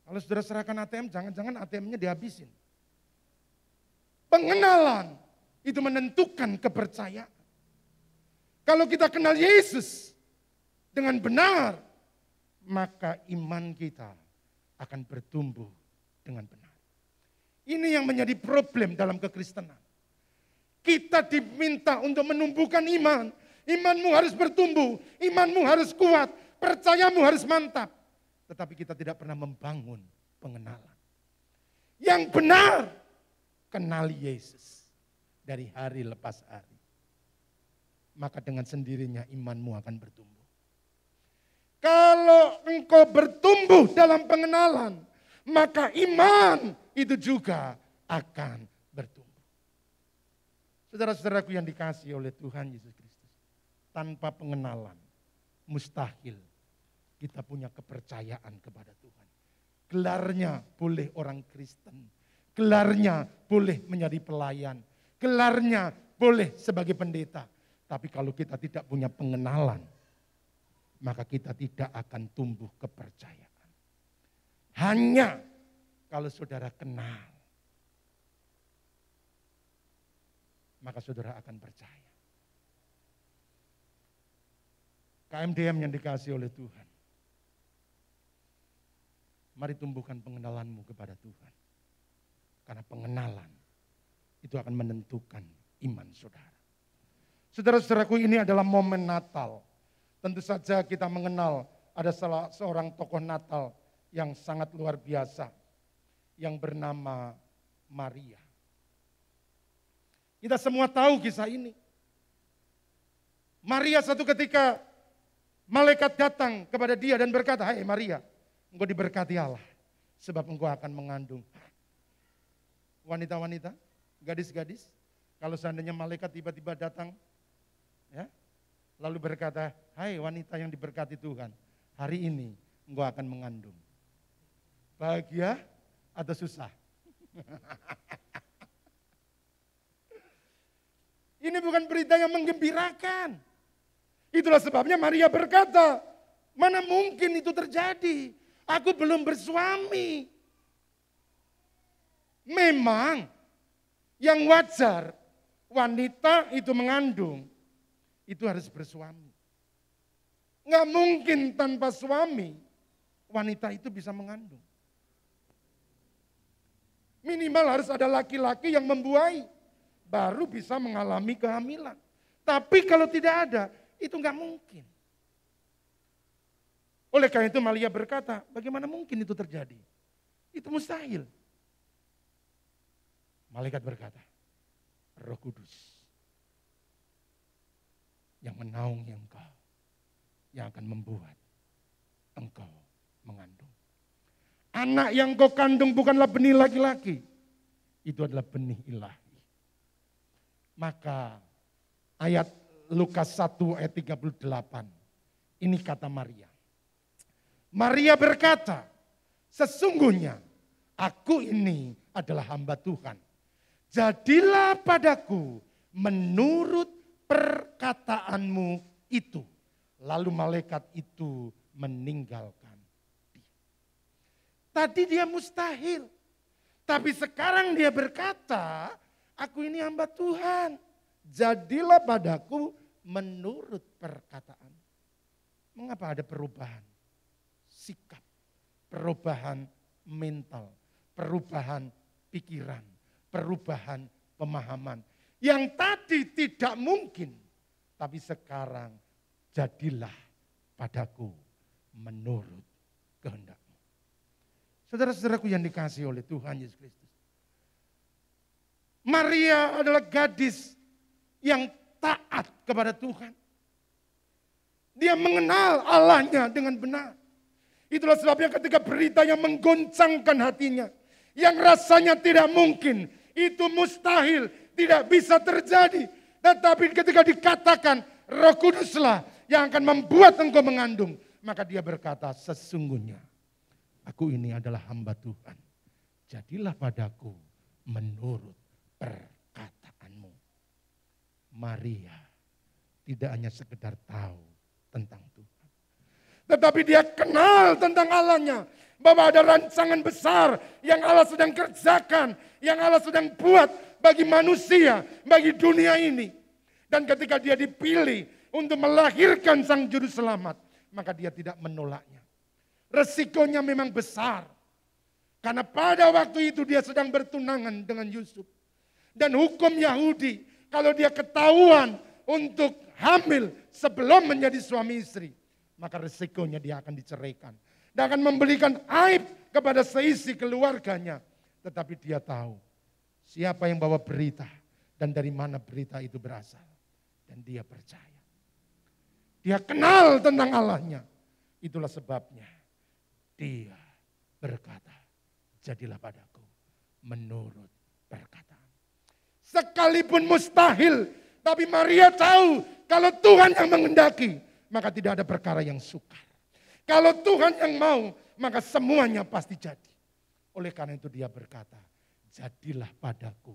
Kalau saudara serahkan ATM, jangan-jangan ATM-nya dihabisin. Pengenalan itu menentukan kepercayaan. Kalau kita kenal Yesus dengan benar, maka iman kita akan bertumbuh dengan benar. Ini yang menjadi problem dalam kekristenan. Kita diminta untuk menumbuhkan iman. Imanmu harus bertumbuh, imanmu harus kuat, percayamu harus mantap. Tetapi kita tidak pernah membangun pengenalan. Yang benar, kenali Yesus dari hari lepas hari. Maka dengan sendirinya imanmu akan bertumbuh. Kalau engkau bertumbuh dalam pengenalan, maka iman itu juga akan bertumbuh. Saudara-saudaraku yang dikasihi oleh Tuhan Yesus Kristus. Tanpa pengenalan, mustahil kita punya kepercayaan kepada Tuhan. Gelarnya boleh orang Kristen, gelarnya boleh menjadi pelayan, gelarnya boleh sebagai pendeta. Tapi kalau kita tidak punya pengenalan, maka kita tidak akan tumbuh kepercayaan. Hanya kalau saudara kenal, maka saudara akan percaya. KMDM yang dikasihi oleh Tuhan. Mari tumbuhkan pengenalanmu kepada Tuhan. Karena pengenalan itu akan menentukan iman saudara. Saudara-saudaraku, ini adalah momen Natal. Tentu saja kita mengenal ada salah seorang tokoh Natal yang sangat luar biasa. Yang bernama Maria. Kita semua tahu kisah ini. Maria satu ketika malaikat datang kepada dia dan berkata, "Hai Maria, engkau diberkati Allah, sebab engkau akan mengandung." Wanita-wanita, gadis-gadis, kalau seandainya malaikat tiba-tiba datang, ya, lalu berkata, "Hai wanita yang diberkati Tuhan, hari ini engkau akan mengandung." Bahagia atau susah? Ini bukan berita yang menggembirakan. Itulah sebabnya Maria berkata, "Mana mungkin itu terjadi? Aku belum bersuami." Memang yang wajar wanita itu mengandung, itu harus bersuami. Nggak mungkin tanpa suami wanita itu bisa mengandung. Minimal harus ada laki-laki yang membuai, baru bisa mengalami kehamilan. Tapi kalau tidak ada, itu enggak mungkin. Oleh karena itu Maria berkata, bagaimana mungkin itu terjadi? Itu mustahil. Malaikat berkata, Roh Kudus yang menaungi engkau, yang akan membuat engkau mengandung. Anak yang kau kandung bukanlah benih laki-laki, itu adalah benih ilahi. Maka ayat Lukas 1 ayat 38. Ini kata Maria. Maria berkata, sesungguhnya aku ini adalah hamba Tuhan. Jadilah padaku menurut perkataanmu itu. Lalu malaikat itu meninggalkan dia. Tadi dia mustahil. Tapi sekarang dia berkata, aku ini hamba Tuhan. Jadilah padaku menurut perkataan. Mengapa ada perubahan sikap, perubahan mental, perubahan pikiran, perubahan pemahaman. Yang tadi tidak mungkin, tapi sekarang jadilah padaku menurut kehendakmu. Saudara-saudaraku yang dikasihi oleh Tuhan Yesus Kristus. Maria adalah gadis yang taat kepada Tuhan. Dia mengenal Allahnya dengan benar. Itulah sebabnya ketika berita yang menggoncangkan hatinya, yang rasanya tidak mungkin, itu mustahil, tidak bisa terjadi. Tetapi ketika dikatakan Roh Kuduslah yang akan membuat engkau mengandung, maka dia berkata, sesungguhnya aku ini adalah hamba Tuhan. Jadilah padaku menurut perkataanmu. Maria tidak hanya sekedar tahu tentang Tuhan, tetapi dia kenal tentang Allahnya. Bahwa ada rancangan besar yang Allah sedang kerjakan, yang Allah sedang buat bagi manusia, bagi dunia ini. Dan ketika dia dipilih untuk melahirkan sang juru selamat, maka dia tidak menolaknya. Resikonya memang besar. Karena pada waktu itu dia sedang bertunangan dengan Yusuf. Dan hukum Yahudi, kalau dia ketahuan untuk hamil sebelum menjadi suami istri, maka resikonya dia akan diceraikan. Dan akan memberikan aib kepada seisi keluarganya. Tetapi dia tahu siapa yang bawa berita dan dari mana berita itu berasal. Dan dia percaya. Dia kenal tentang Allahnya. Itulah sebabnya dia berkata, jadilah padaku menurut perkataan. Sekalipun mustahil, tapi Maria tahu kalau Tuhan yang menghendaki, maka tidak ada perkara yang sukar. Kalau Tuhan yang mau, maka semuanya pasti jadi. Oleh karena itu dia berkata, jadilah padaku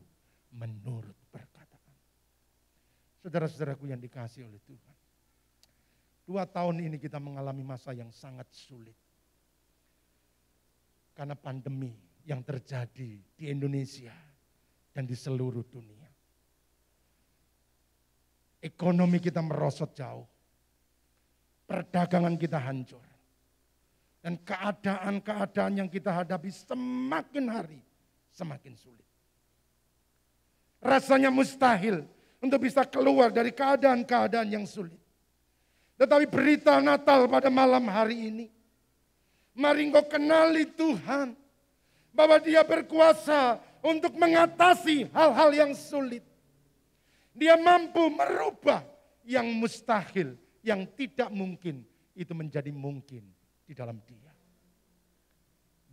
menurut perkataan. Saudara-saudaraku yang dikasihi oleh Tuhan. 2 tahun ini kita mengalami masa yang sangat sulit. Karena pandemi yang terjadi di Indonesia dan di seluruh dunia. Ekonomi kita merosot jauh. Perdagangan kita hancur. Dan keadaan-keadaan yang kita hadapi semakin hari semakin sulit. Rasanya mustahil untuk bisa keluar dari keadaan-keadaan yang sulit. Tetapi berita Natal pada malam hari ini, mari engkau kenali Tuhan, bahwa Dia berkuasa untuk mengatasi hal-hal yang sulit. Dia mampu merubah yang mustahil, yang tidak mungkin, itu menjadi mungkin di dalam Dia.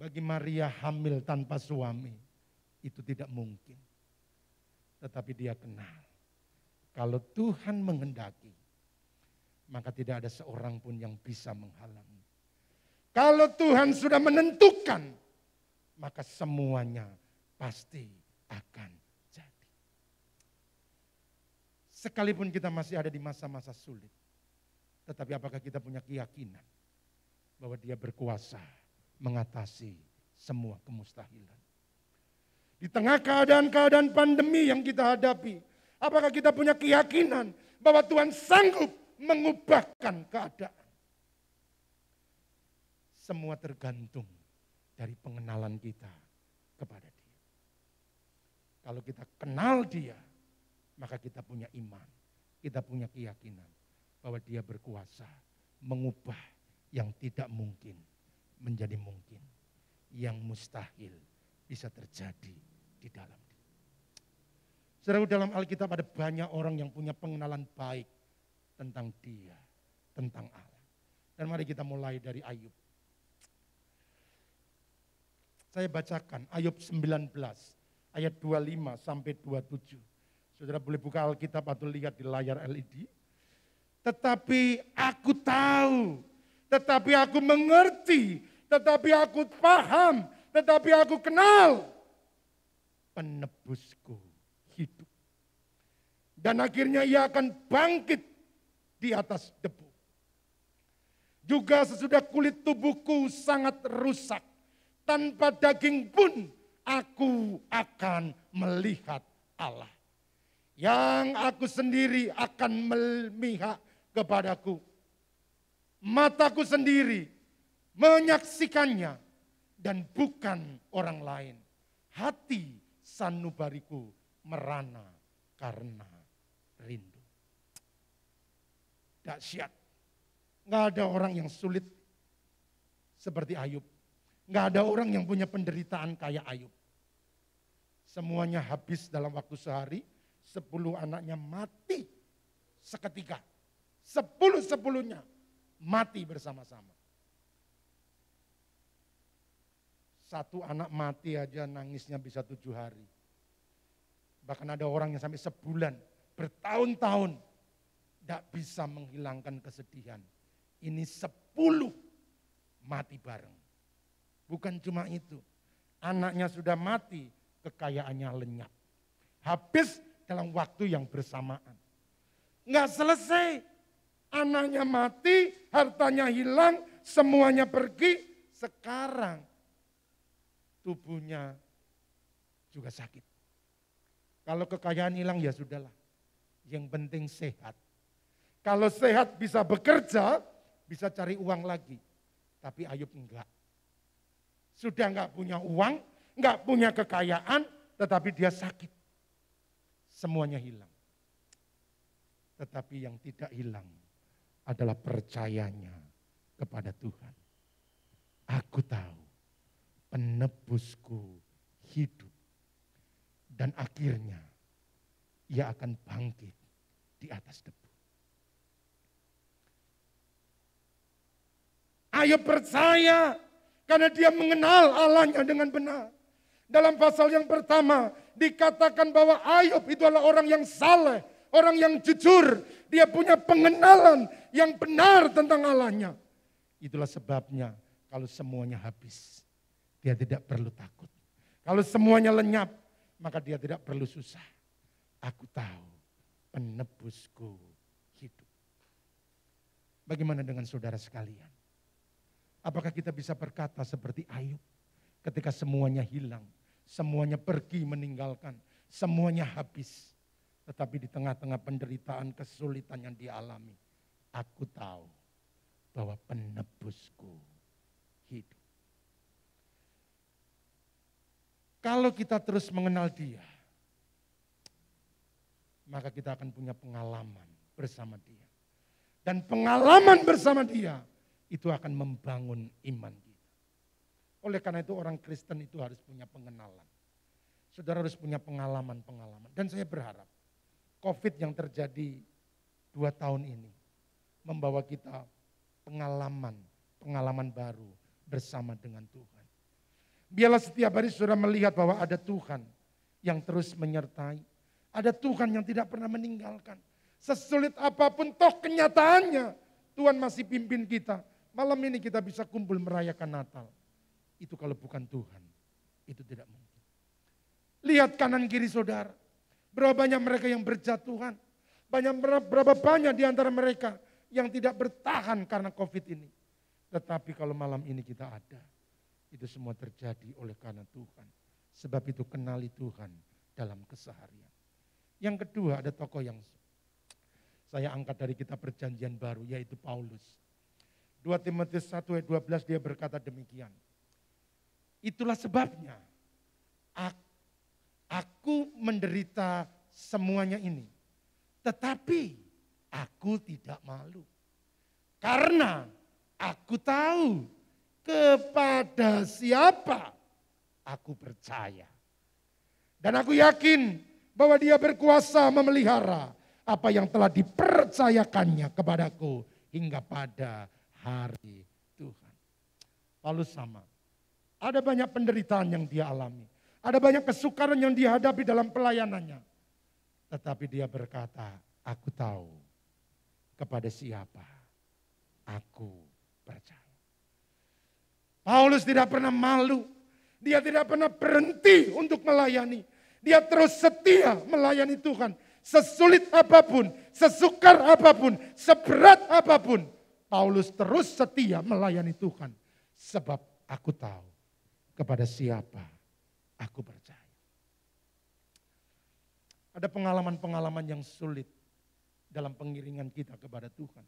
Bagi Maria hamil tanpa suami, itu tidak mungkin. Tetapi dia kenal, kalau Tuhan menghendaki, maka tidak ada seorang pun yang bisa menghalangi. Kalau Tuhan sudah menentukan, maka semuanya pasti akan jadi. Sekalipun kita masih ada di masa-masa sulit, tetapi apakah kita punya keyakinan bahwa Dia berkuasa mengatasi semua kemustahilan? Di tengah keadaan-keadaan pandemi yang kita hadapi, apakah kita punya keyakinan bahwa Tuhan sanggup mengubahkan keadaan? Semua tergantung dari pengenalan kita kepada Dia. Kalau kita kenal Dia, maka kita punya iman, kita punya keyakinan bahwa Dia berkuasa mengubah yang tidak mungkin menjadi mungkin, yang mustahil bisa terjadi di dalam Dia. Saudara, dalam Alkitab ada banyak orang yang punya pengenalan baik tentang Dia, tentang Allah. Dan mari kita mulai dari Ayub. Saya bacakan Ayub 19 ayat 25 sampai 27. Saudara boleh buka Alkitab atau lihat di layar LED. Tetapi aku tahu, tetapi aku mengerti, tetapi aku paham, tetapi aku kenal. Penebusku hidup. Dan akhirnya ia akan bangkit di atas debu. Juga sesudah kulit tubuhku sangat rusak, tanpa daging pun aku akan melihat Allah. Yang aku sendiri akan memihak kepadaku. Mataku sendiri menyaksikannya dan bukan orang lain. Hati sanubariku merana karena rindu. Dahsyat. Nggak ada orang yang sulit seperti Ayub. Nggak ada orang yang punya penderitaan kayak Ayub. Semuanya habis dalam waktu sehari. 10 anaknya mati seketika. 10-10-nya mati bersama-sama. Satu anak mati aja nangisnya bisa 7 hari. Bahkan ada orang yang sampai sebulan, bertahun-tahun, tidak bisa menghilangkan kesedihan. Ini 10 mati bareng. Bukan cuma itu, anaknya sudah mati, kekayaannya lenyap. Habis dalam waktu yang bersamaan. Nggak selesai, anaknya mati, hartanya hilang, semuanya pergi. Sekarang tubuhnya juga sakit. Kalau kekayaan hilang ya sudahlah. Yang penting sehat. Kalau sehat bisa bekerja, bisa cari uang lagi. Tapi Ayub enggak. Sudah enggak punya uang, enggak punya kekayaan, tetapi dia sakit. Semuanya hilang. Tetapi yang tidak hilang adalah percayanya kepada Tuhan. Aku tahu penebusku hidup. Dan akhirnya ia akan bangkit di atas debu. Ayub percaya karena dia mengenal Allahnya dengan benar. Dalam pasal yang pertama dikatakan bahwa Ayub itu adalah orang yang saleh, orang yang jujur. Dia punya pengenalan yang benar tentang Allahnya. Itulah sebabnya kalau semuanya habis, dia tidak perlu takut. Kalau semuanya lenyap, maka dia tidak perlu susah. Aku tahu penebusku hidup. Bagaimana dengan saudara sekalian? Apakah kita bisa berkata seperti Ayub ketika semuanya hilang, semuanya pergi meninggalkan, semuanya habis. Tetapi di tengah-tengah penderitaan, kesulitan yang dia alami, aku tahu bahwa penebusku hidup. Kalau kita terus mengenal dia, maka kita akan punya pengalaman bersama dia. Dan pengalaman bersama dia, itu akan membangun iman kita. Oleh karena itu orang Kristen itu harus punya pengenalan. Saudara harus punya pengalaman-pengalaman. Dan saya berharap COVID yang terjadi 2 tahun ini membawa kita pengalaman baru bersama dengan Tuhan. Biarlah setiap hari saudara melihat bahwa ada Tuhan yang terus menyertai. Ada Tuhan yang tidak pernah meninggalkan. Sesulit apapun toh kenyataannya, Tuhan masih pimpin kita. Malam ini kita bisa kumpul merayakan Natal. Itu kalau bukan Tuhan, itu tidak mungkin. Lihat kanan kiri saudara. Berapa banyak mereka yang berjatuhan. Berapa banyak di antara mereka yang tidak bertahan karena COVID ini. Tetapi kalau malam ini kita ada, itu semua terjadi oleh karena Tuhan. Sebab itu kenali Tuhan dalam keseharian. Yang kedua ada tokoh yang saya angkat dari kitab Perjanjian Baru, yaitu Paulus. 2 Timotius 1 ayat 12 dia berkata demikian. Itulah sebabnya aku menderita semuanya ini. Tetapi aku tidak malu. Karena aku tahu kepada siapa aku percaya. Dan aku yakin bahwa dia berkuasa memelihara apa yang telah dipercayakannya kepadaku hingga pada hari Tuhan. Paulus sama. Ada banyak penderitaan yang dia alami. Ada banyak kesukaran yang dia hadapi dalam pelayanannya. Tetapi dia berkata, aku tahu kepada siapa aku percaya. Paulus tidak pernah malu. Dia tidak pernah berhenti untuk melayani. Dia terus setia melayani Tuhan. Sesulit apapun, sesukar apapun, seberat apapun. Paulus terus setia melayani Tuhan. Sebab aku tahu kepada siapa aku percaya. Ada pengalaman-pengalaman yang sulit dalam pengiringan kita kepada Tuhan.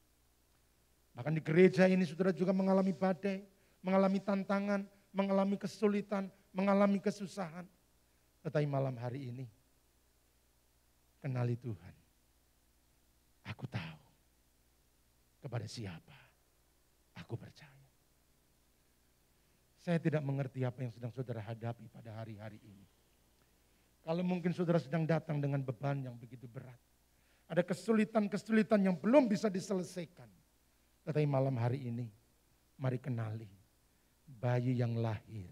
Bahkan di gereja ini saudara juga mengalami badai, mengalami tantangan, mengalami kesulitan, mengalami kesusahan. Tetapi malam hari ini, kenali Tuhan. Aku tahu kepada siapa aku percaya. Saya tidak mengerti apa yang sedang saudara hadapi pada hari-hari ini. Kalau mungkin saudara sedang datang dengan beban yang begitu berat. Ada kesulitan-kesulitan yang belum bisa diselesaikan. Tetapi malam hari ini, mari kenali bayi yang lahir,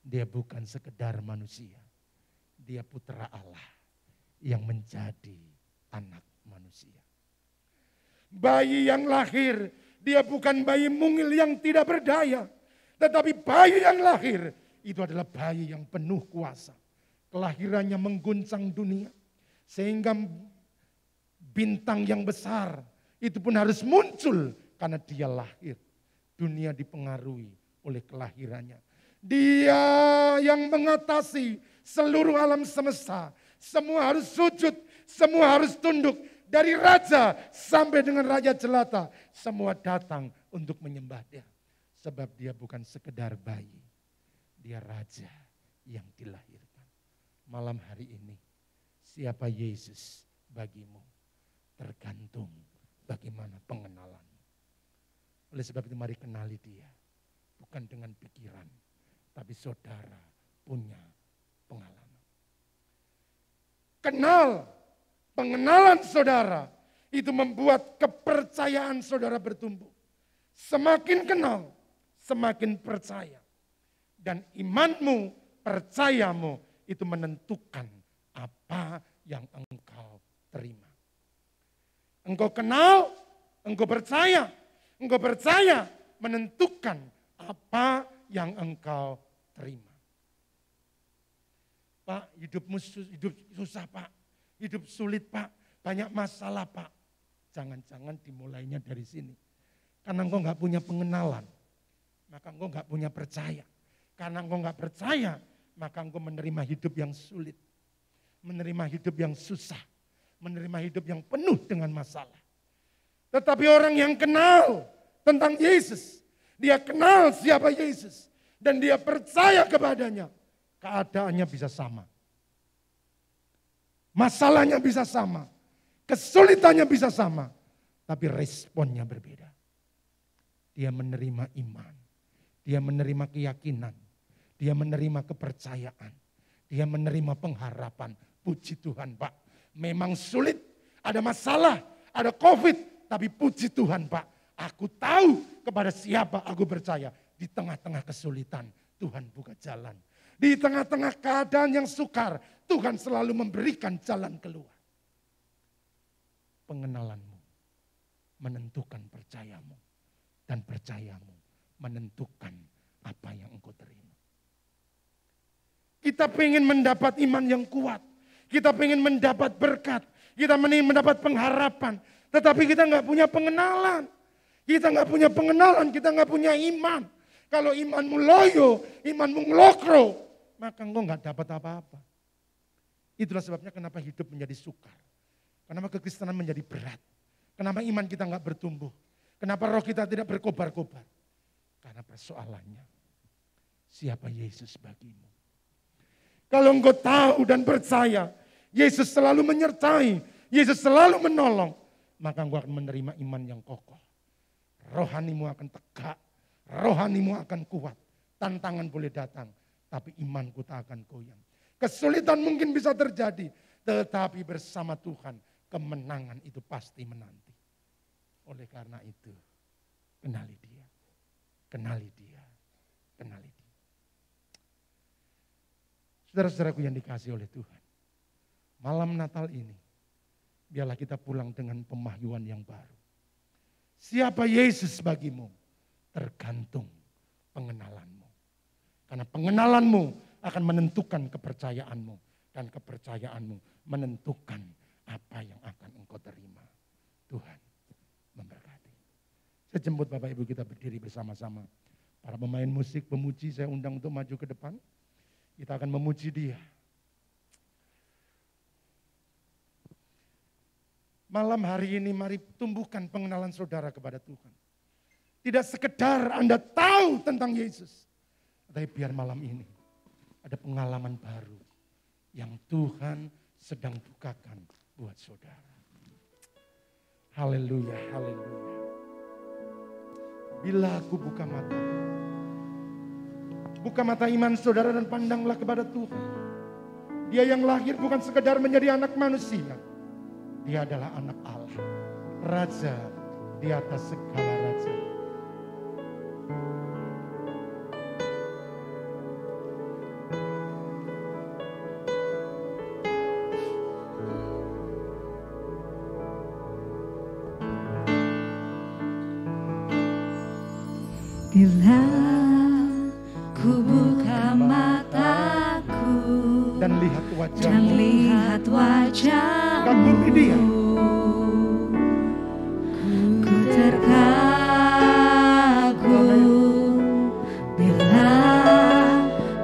dia bukan sekedar manusia. Dia putra Allah yang menjadi anak manusia. Bayi yang lahir, dia bukan bayi mungil yang tidak berdaya. Tetapi bayi yang lahir, itu adalah bayi yang penuh kuasa. Kelahirannya mengguncang dunia. Sehingga bintang yang besar, itu pun harus muncul karena dia lahir. Dunia dipengaruhi oleh kelahirannya. Dia yang mengatasi seluruh alam semesta. Semua harus sujud, semua harus tunduk. Dari raja sampai dengan raja jelata, semua datang untuk menyembah dia. Sebab dia bukan sekedar bayi, dia raja yang dilahirkan. Malam hari ini, siapa Yesus bagimu? Tergantung bagaimana pengenalanmu. Oleh sebab itu mari kenali dia. Bukan dengan pikiran, tapi saudara punya pengalaman. Kenal. Pengenalan saudara itu membuat kepercayaan saudara bertumbuh. Semakin kenal, semakin percaya. Dan imanmu, percayamu itu menentukan apa yang engkau terima. Engkau kenal, engkau percaya. Engkau percaya menentukan apa yang engkau terima. Pak, hidupmu hidup susah Pak. Hidup sulit Pak, banyak masalah Pak. Jangan-jangan dimulainya dari sini. Karena engkau gak punya pengenalan, maka engkau gak punya percaya. Karena engkau gak percaya, maka engkau menerima hidup yang sulit. Menerima hidup yang susah. Menerima hidup yang penuh dengan masalah. Tetapi orang yang kenal tentang Yesus, dia kenal siapa Yesus. Dan dia percaya kepadanya, keadaannya bisa sama. Masalahnya bisa sama, kesulitannya bisa sama, tapi responnya berbeda. Dia menerima iman, dia menerima keyakinan, dia menerima kepercayaan, dia menerima pengharapan. Puji Tuhan Pak, memang sulit, ada masalah, ada COVID, tapi puji Tuhan Pak, aku tahu kepada siapa aku percaya. Di tengah-tengah kesulitan, Tuhan buka jalan. Di tengah-tengah keadaan yang sukar, Tuhan selalu memberikan jalan keluar. Pengenalanmu menentukan percayamu. Dan percayamu menentukan apa yang engkau terima. Kita pengen mendapat iman yang kuat. Kita pengen mendapat berkat. Kita ingin mendapat pengharapan. Tetapi kita nggak punya pengenalan. Kita nggak punya pengenalan, kita nggak punya iman. Kalau imanmu loyo, imanmu ngelokro, maka engkau nggak dapat apa-apa. Itulah sebabnya kenapa hidup menjadi sukar. Kenapa kekristenan menjadi berat. Kenapa iman kita nggak bertumbuh. Kenapa roh kita tidak berkobar-kobar. Karena persoalannya, siapa Yesus bagimu. Kalau engkau tahu dan percaya, Yesus selalu menyertai, Yesus selalu menolong, maka engkau akan menerima iman yang kokoh. Rohanimu akan tegak, rohanimu akan kuat. Tantangan boleh datang, tapi imanku tak akan goyang. Kesulitan mungkin bisa terjadi, tetapi bersama Tuhan kemenangan itu pasti menanti. Oleh karena itu, kenali dia, kenali dia, kenali dia. Saudara-saudaraku yang dikasihi oleh Tuhan, malam Natal ini, biarlah kita pulang dengan pemahyuan yang baru. Siapa Yesus bagimu? Tergantung pengenalanmu. Karena pengenalanmu akan menentukan kepercayaanmu. Dan kepercayaanmu menentukan apa yang akan engkau terima. Tuhan memberkati. Saya jemput Bapak Ibu kita berdiri bersama-sama. Para pemain musik, pemuji saya undang untuk maju ke depan. Kita akan memuji dia. Malam hari ini mari tumbuhkan pengenalan saudara kepada Tuhan. Tidak sekedar Anda tahu tentang Yesus. Tapi biar malam ini ada pengalaman baru yang Tuhan sedang bukakan buat saudara. Haleluya, haleluya. Bila aku buka mata iman saudara dan pandanglah kepada Tuhan. Dia yang lahir bukan sekedar menjadi anak manusia. Dia adalah anak Allah, Raja di atas segala raja. saja. Bila ku buka mataku Dan lihat wajahmu, dan lihat wajahmu, kagumi dia. ku terkagum. Bila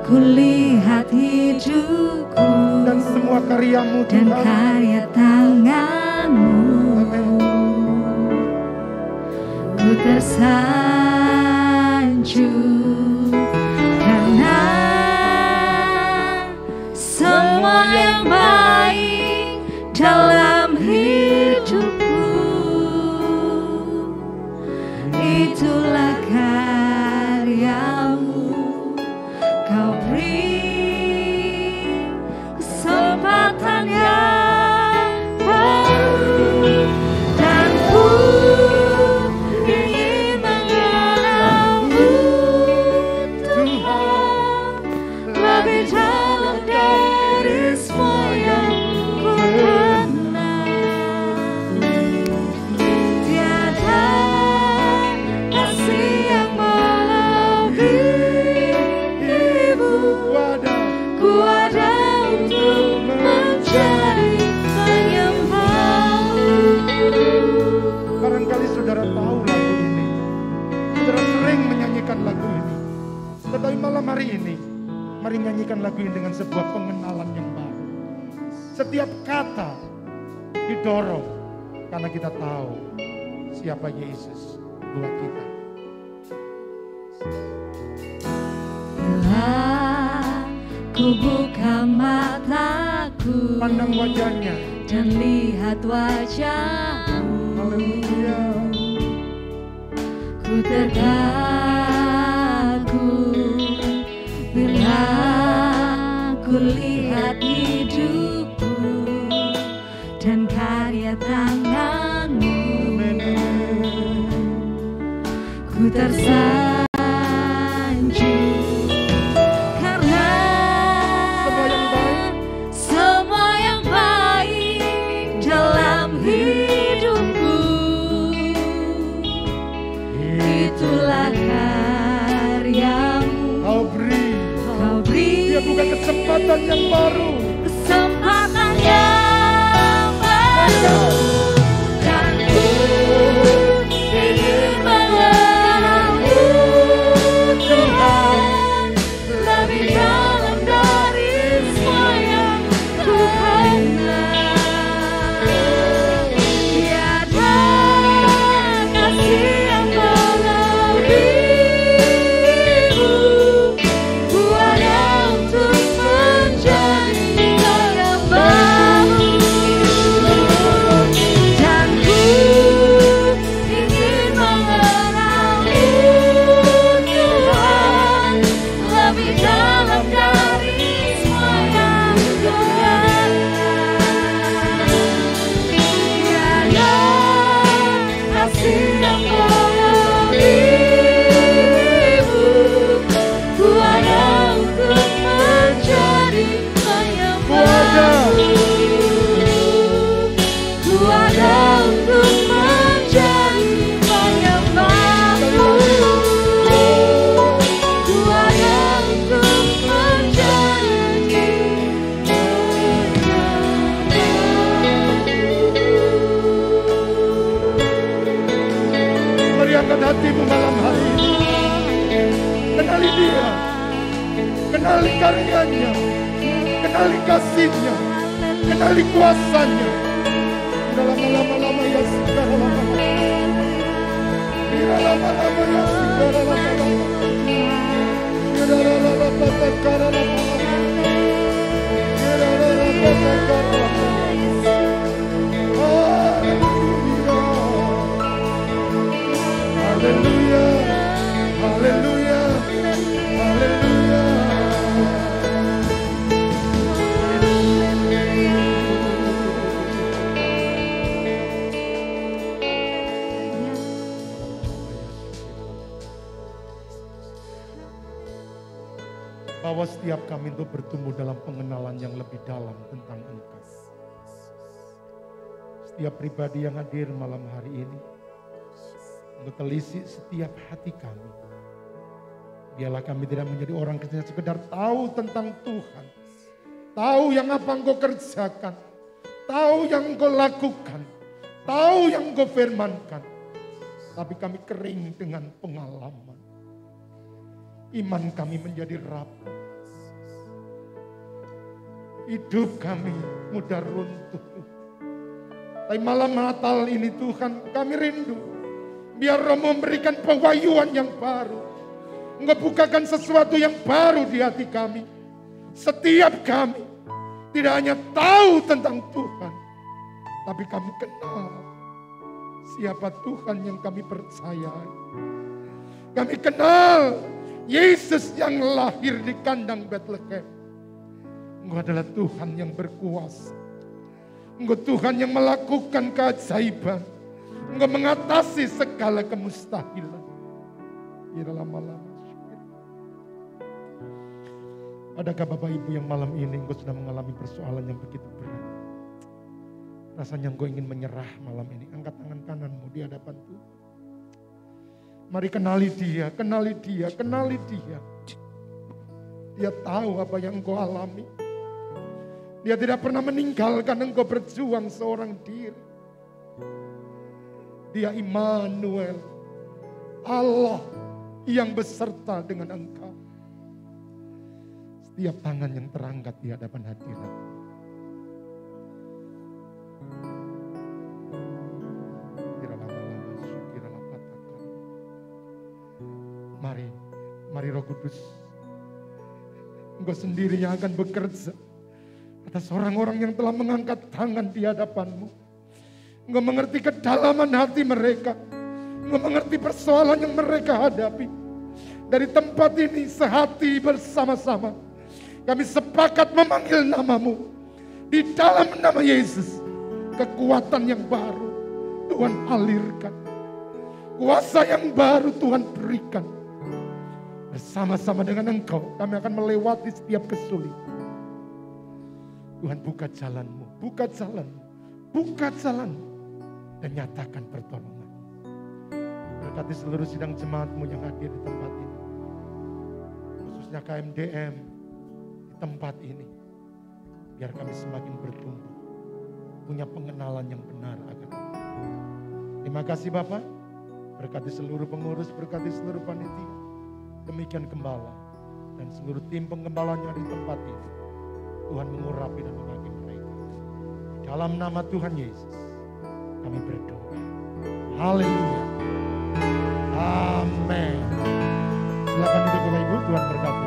ku lihat hidupku Dan semua karyamu dan Tuhan. karya tanganmu, Amin. ku tersanjung karena semua yang baik dalam hidupku itulah karyamu. Kau beri kesempatan yang baru dan ku ingin mengenalmu Tuhan lebih dalam dari semua yang ku kenal. Tiada kasih yang melebihimu. Ku ada untuk menjadi penyembahmu. Barangkali saudara tahu lagu ini. Saudara sering menyanyikan lagu ini. Tetapi malam hari ini, mari nyanyikan lagu ini dengan sebuah pengenalan yang baru. Setiap kata didorong karena kita tahu siapa Yesus buat kita. Bila ku buka mataku Pandang wajahnya. dan lihat wajahmu, Haleluya. ku terkagum. Bila ku lihat hidupku dan karya tanganmu, ku tersanjung karena semua yang baik dalam hidupku itulah karyamu. Kau beri. Dia bukan kesempatan yang baru. Kesempatan yang baru dan ku ingin mengenalmu Tuhan lebih dalam dari semua yang ku kenal. Tiada kasih yang melebihimu. Ku ada untuk menjadi penyembahmu. Dan ku ingin mengenalmu Tuhan lebih dalam dari semua yang ku kenal. Tiada kasih yang melebihimu. Ku ada untuk menjadi penyembahmu. Ku ada untuk menjadi penyembahmu. Ku ada untuk menjadi Mari angkat hatimu malam hari ini. Kenali dia. Kenali karyanya. Kenali kasihnya. Kenali kuasanya. Dalam lama-lama ya segala lama. Bila lama-lama ya segala lama. Bila lama-lama segala lama. Bila lama-lama segala lama. Haleluya. Haleluya. Haleluya. Bawa setiap kami untuk bertumbuh dalam pengenalan yang lebih dalam tentang Engkau. Setiap pribadi yang hadir malam hari ini, Engkau telisik setiap hati kami. Biarlah kami tidak menjadi orang yang sekedar tahu tentang Tuhan. Tahu yang apa Engkau kerjakan. Tahu yang Engkau lakukan. Tahu yang Engkau firmankan. Tapi kami kering dengan pengalaman. Iman kami menjadi rapuh. Hidup kami mudah runtuh. Tapi malam Natal ini Tuhan kami rindu. Biar Roh memberikan pewahyuan yang baru. Engkau bukakan sesuatu yang baru di hati kami. Setiap kami tidak hanya tahu tentang Tuhan. Tapi kami kenal siapa Tuhan yang kami percayai. Kami kenal Yesus yang lahir di kandang Bethlehem. Engkau adalah Tuhan yang berkuasa. Engkau Tuhan yang melakukan keajaiban. Engkau mengatasi segala kemustahilan. Lama-lama. Adakah Bapak Ibu yang malam ini engkau sudah mengalami persoalan yang begitu berat? Rasanya engkau ingin menyerah malam ini. Angkat tangan kananmu di hadapan Tuhan. Mari kenali Dia, kenali Dia, kenali Dia. Dia tahu apa yang engkau alami. Dia tidak pernah meninggalkan engkau berjuang seorang diri. Dia Immanuel, Allah yang beserta dengan engkau. Setiap tangan yang terangkat di hadapan hadirat. Mari Roh Kudus, Engkau sendiri yang akan bekerja atas orang-orang yang telah mengangkat tangan di hadapan-Mu. Engkau mengerti kedalaman hati mereka. Engkau mengerti persoalan yang mereka hadapi. Dari tempat ini sehati bersama-sama kami sepakat memanggil nama-Mu. Di dalam nama Yesus, kekuatan yang baru Tuhan alirkan. Kuasa yang baru Tuhan berikan. Bersama-sama dengan Engkau, kami akan melewati setiap kesulitan. Tuhan buka jalan-Mu, buka jalan-Mu, buka jalan-Mu, dan nyatakan pertolongan. Berkati seluruh sidang jemaat-Mu yang hadir di tempat ini. Khususnya KMDM di tempat ini. Biar kami semakin bertumbuh, punya pengenalan yang benar akan Engkau. Terima kasih Bapak, berkati seluruh pengurus, berkati seluruh panitia. Demikian gembala dan seluruh tim penggembalanya di tempat ini. Tuhan mengurapi dan mengasihi mereka. Dalam nama Tuhan Yesus kami berdoa. Haleluya. Amin. Silakan duduk Bapak Ibu, Tuhan berkati.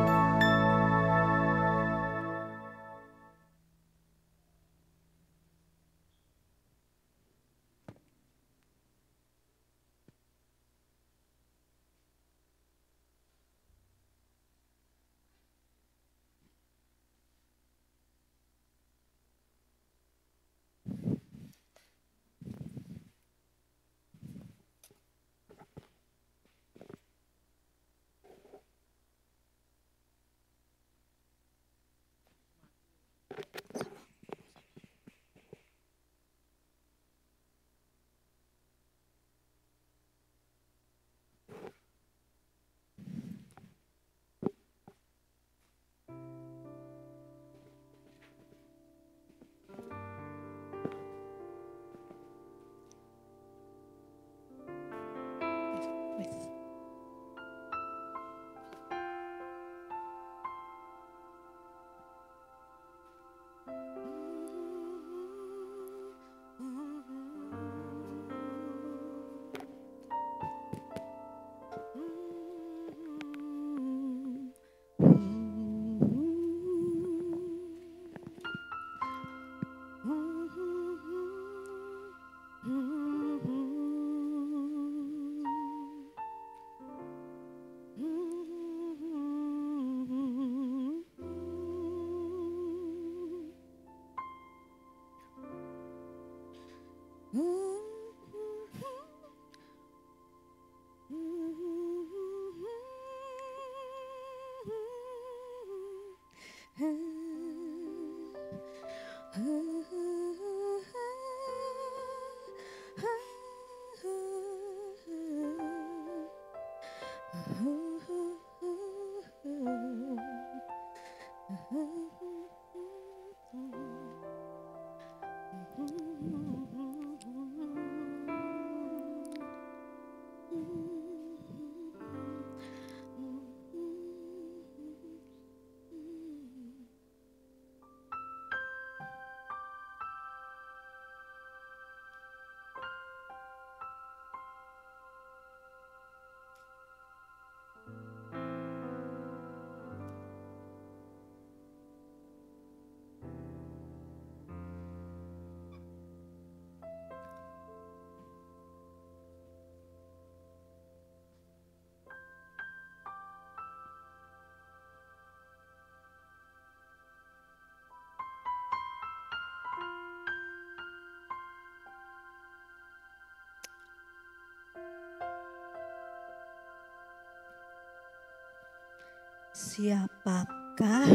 Siapakah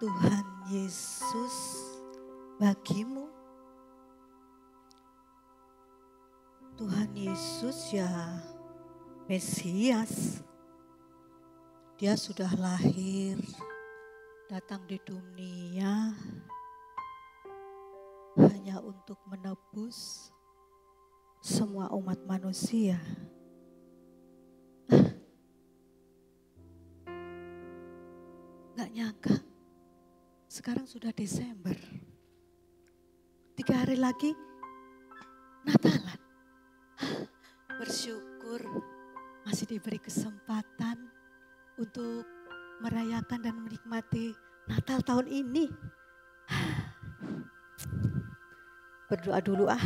Tuhan Yesus bagimu? Tuhan Yesus ya Mesias. Dia sudah lahir, datang di dunia hanya untuk menebus semua umat manusia. Gak nyangka, sekarang sudah Desember. 3 hari lagi Natalan. Bersyukur masih diberi kesempatan untuk merayakan dan menikmati Natal tahun ini. Berdoa dulu ah.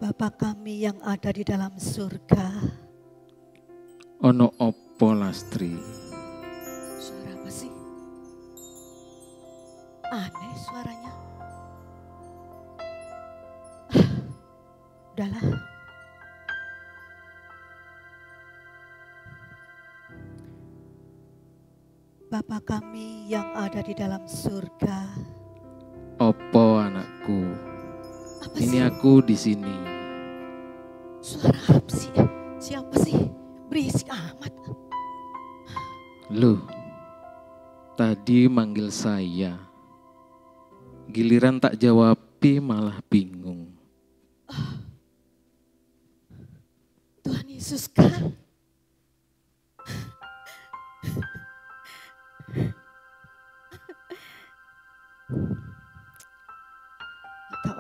Bapa kami yang ada di dalam surga. Ono opo Lastri? Suara apa sih? Aneh suaranya. Udahlah. Bapa kami yang ada di dalam surga. Opo anakku? Apa Ini sih? aku di sini. Suara apa sih? Siapa sih? Berisik amat. Loh, tadi manggil saya. Giliran tak jawabi malah bingung. Tuhan Yesus kan? Atau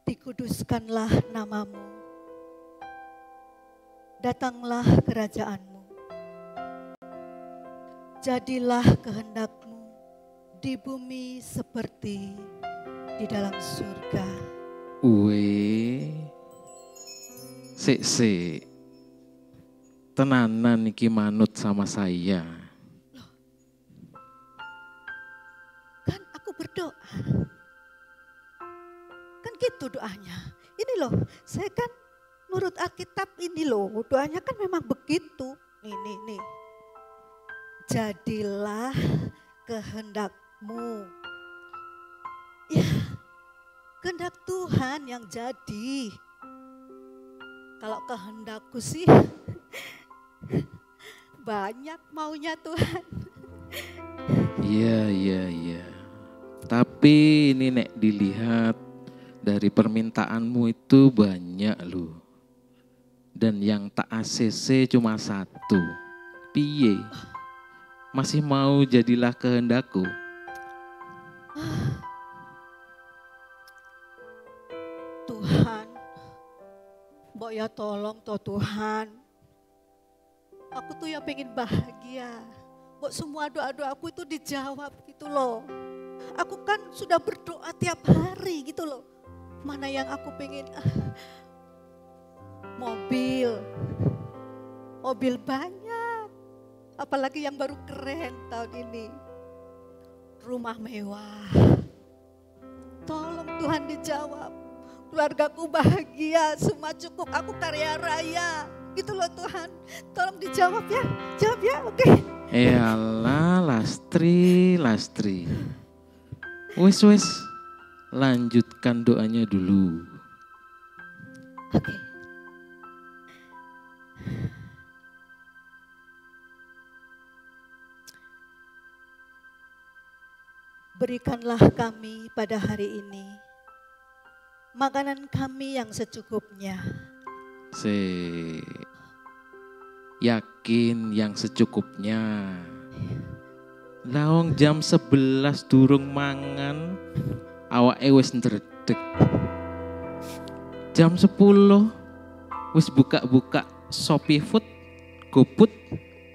dikuduskanlah namamu, datanglah kerajaanmu, jadilah kehendakmu di bumi seperti di dalam surga. Sik. Tenanan iki manut sama saya. Kan aku berdoa, kan gitu doanya. Ini loh, saya kan nurut Alkitab ini loh, doanya kan memang begitu. Nih. Jadilah kehendakmu. Ya, kehendak Tuhan yang jadi. Kalau kehendakku sih banyak maunya Tuhan. Iya. Tapi ini nek dilihat dari permintaanmu itu banyak loh. Dan yang tak ACC cuma 1. Piye? Masih mau jadilah kehendakku? Tuhan, mbok ya tolong toh Tuhan. Aku tuh ya pengen bahagia. Mbok semua doa-doaku itu dijawab gitu loh. Aku kan sudah berdoa tiap hari gitu loh. Mana yang aku pengen mobil banyak. Apalagi yang baru keren tahun ini. Rumah mewah. Tolong Tuhan dijawab. keluargaku bahagia, semua cukup, aku kaya raya. Gitu loh Tuhan, tolong dijawab ya, jawab ya, oke. Eyalah Lastri. Wes, lanjutkan doanya dulu. Oke. Berikanlah kami pada hari ini makanan kami yang secukupnya. Yakin yang secukupnya. Lawang jam 11 durung mangan, awake wis ndredeg. Jam 10 wis buka-buka Shopee Food, GoFood,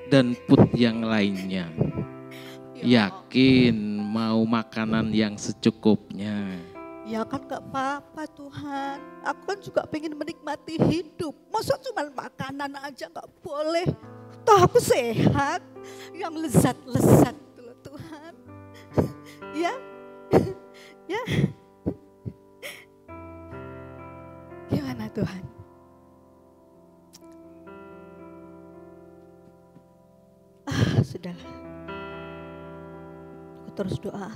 dan food yang lainnya. Yakin mau makanan yang secukupnya. Ya kan gak apa-apa Tuhan, aku kan juga pengen menikmati hidup. Masa cuma makanan aja gak boleh? Toh aku sehat, yang lezat-lezat gitu loh Tuhan. Ya, ya. Gimana Tuhan? Sudahlah. Aku terus doa.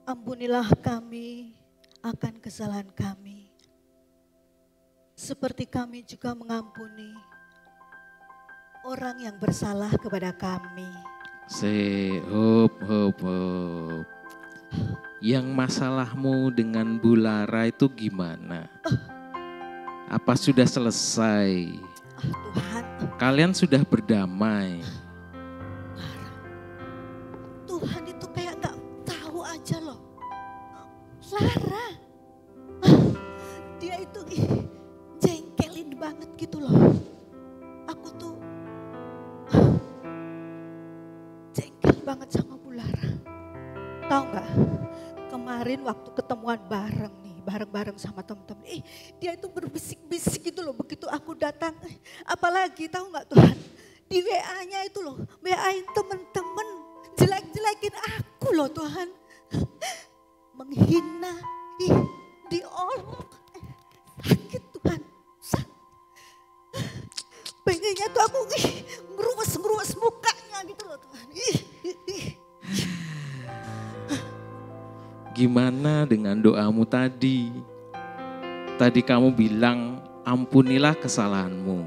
Ampunilah kami akan kesalahan kami, seperti kami juga mengampuni orang yang bersalah kepada kami. Hop. Yang masalahmu dengan Bu Lara itu gimana? Apa sudah selesai? Tuhan. Kalian sudah berdamai? Tuhan itu kayak gak tahu aja loh. Lara, dia itu jengkelin banget gitu loh. Aku tuh jengkel banget sama Bu Lara. Tahu nggak? Kemarin waktu ketemuan bareng nih, bareng-bareng sama temen-temen. Dia itu berbisik-bisik gitu loh. Begitu aku datang, apalagi tahu nggak Tuhan? Di WA-nya itu loh, WA-in temen-temen, jelek-jelekin aku loh Tuhan. Menghina, diolok, sakit Tuhan, pengennya tuh aku ngeruas mukanya gitu loh Tuhan. Gimana dengan doamu tadi? Tadi kamu bilang ampunilah kesalahanmu,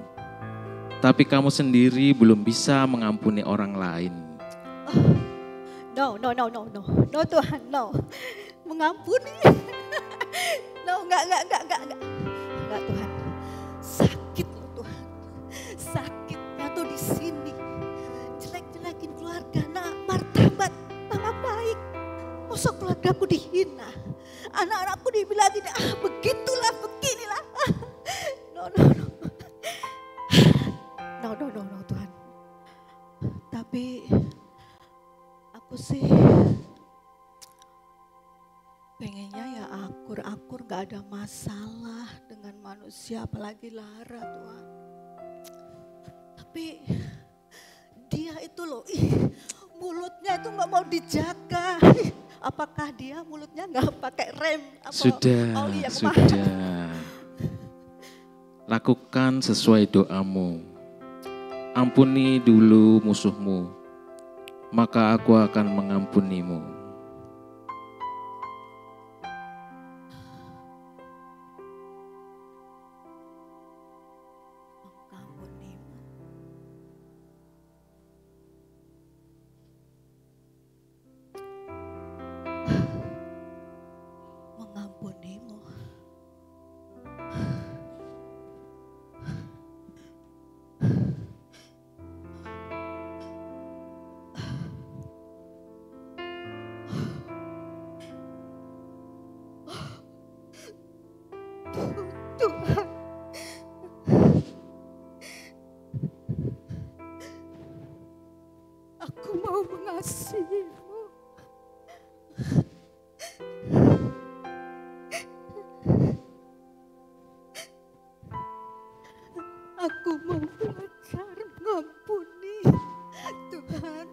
tapi kamu sendiri belum bisa mengampuni orang lain. No Tuhan, no. Mengampuni. No, enggak Tuhan. Sakit loh Tuhan. Sakitnya tuh di sini. Jelek-jelekin keluarga, martabat, nama baik. Masa keluargaku dihina. Anak-anakku dibilangin, begitulah, beginilah. No Tuhan. Tapi aku sih pengennya ya akur gak ada masalah dengan manusia apalagi Lara Tuhan. Tapi dia itu loh, mulutnya itu gak mau dijaga. Apakah dia mulutnya gak pakai rem? Sudah. Lakukan sesuai doamu. Ampuni dulu musuhmu, maka aku akan mengampunimu. Mengampunimu. Tuhan, aku mau mengasihimu. Aku mau belajar mengampuni, Tuhan.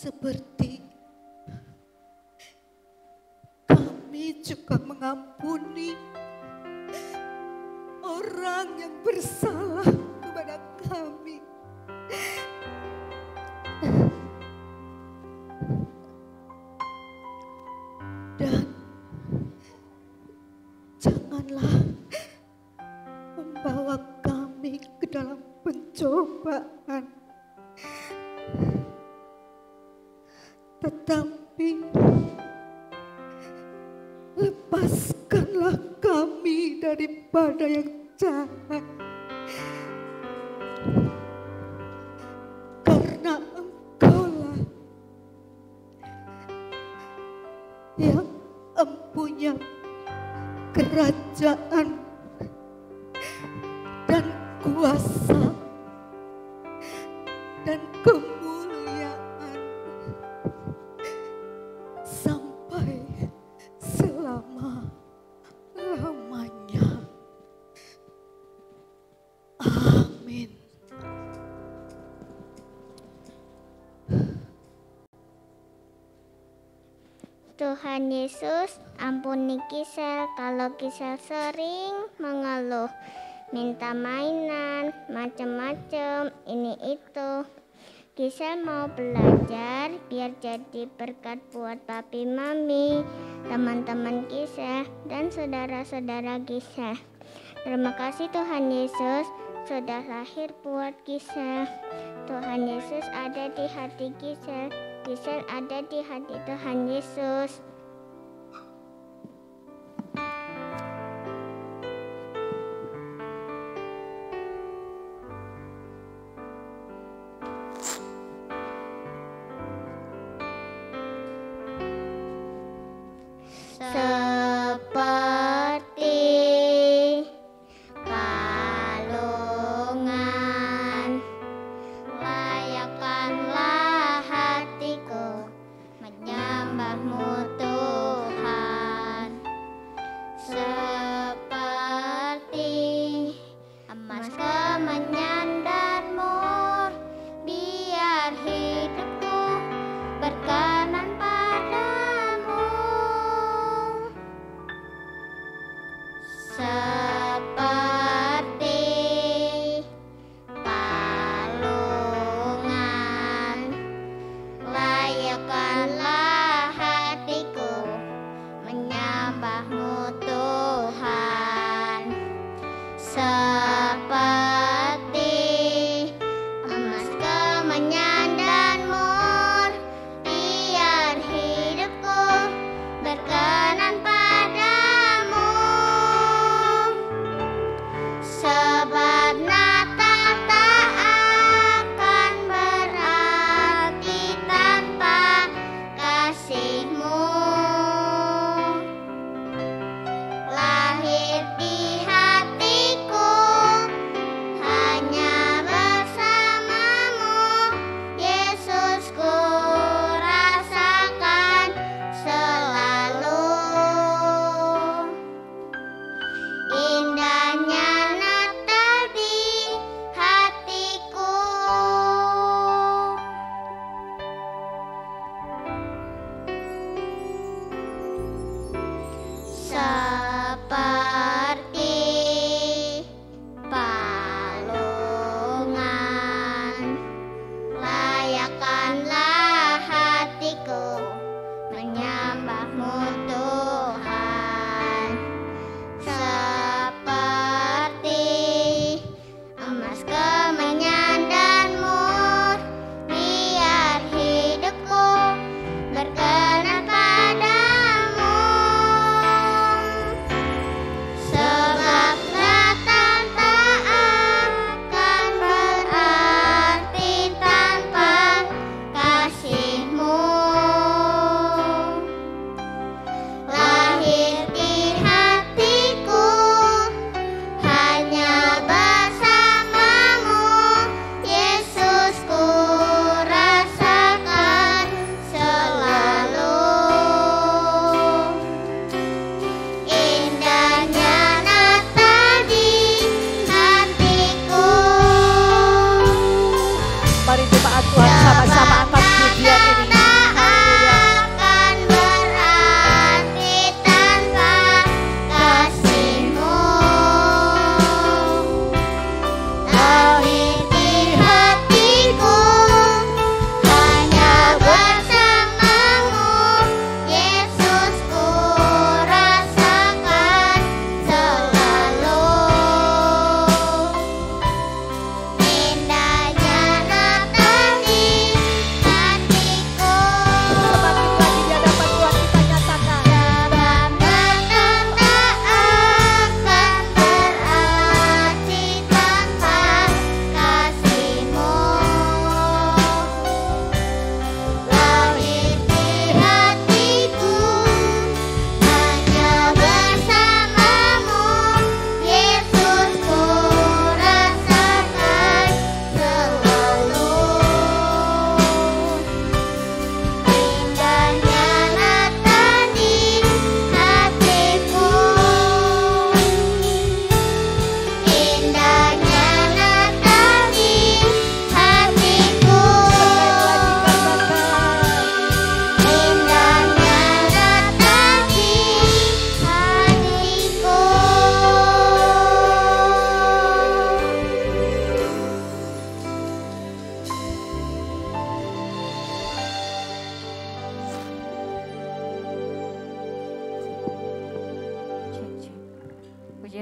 seperti kami juga mengampuni orang yang bersalah kepada kami. Dan janganlah membawa kami ke dalam pencobaan, tetapi lepaskanlah kami daripada yang jahat. Karena Engkaulah yang mempunyai kerajaan dan kuasa dan kemuliaan sampai selama-lamanya. Amin. Tuhan Yesus, ampuni Gisel kalau Gisel sering mengeluh, minta mainan, macam-macam, ini itu. Gisel mau belajar biar jadi berkat buat papi mami, teman-teman Gisel, dan saudara-saudara Gisel. Terima kasih Tuhan Yesus sudah lahir buat Gisel. Tuhan Yesus ada di hati Gisel. Gisel ada di hati Tuhan Yesus. Seperti kalungan, layakkanlah hatiku menyembahmu Tuhan.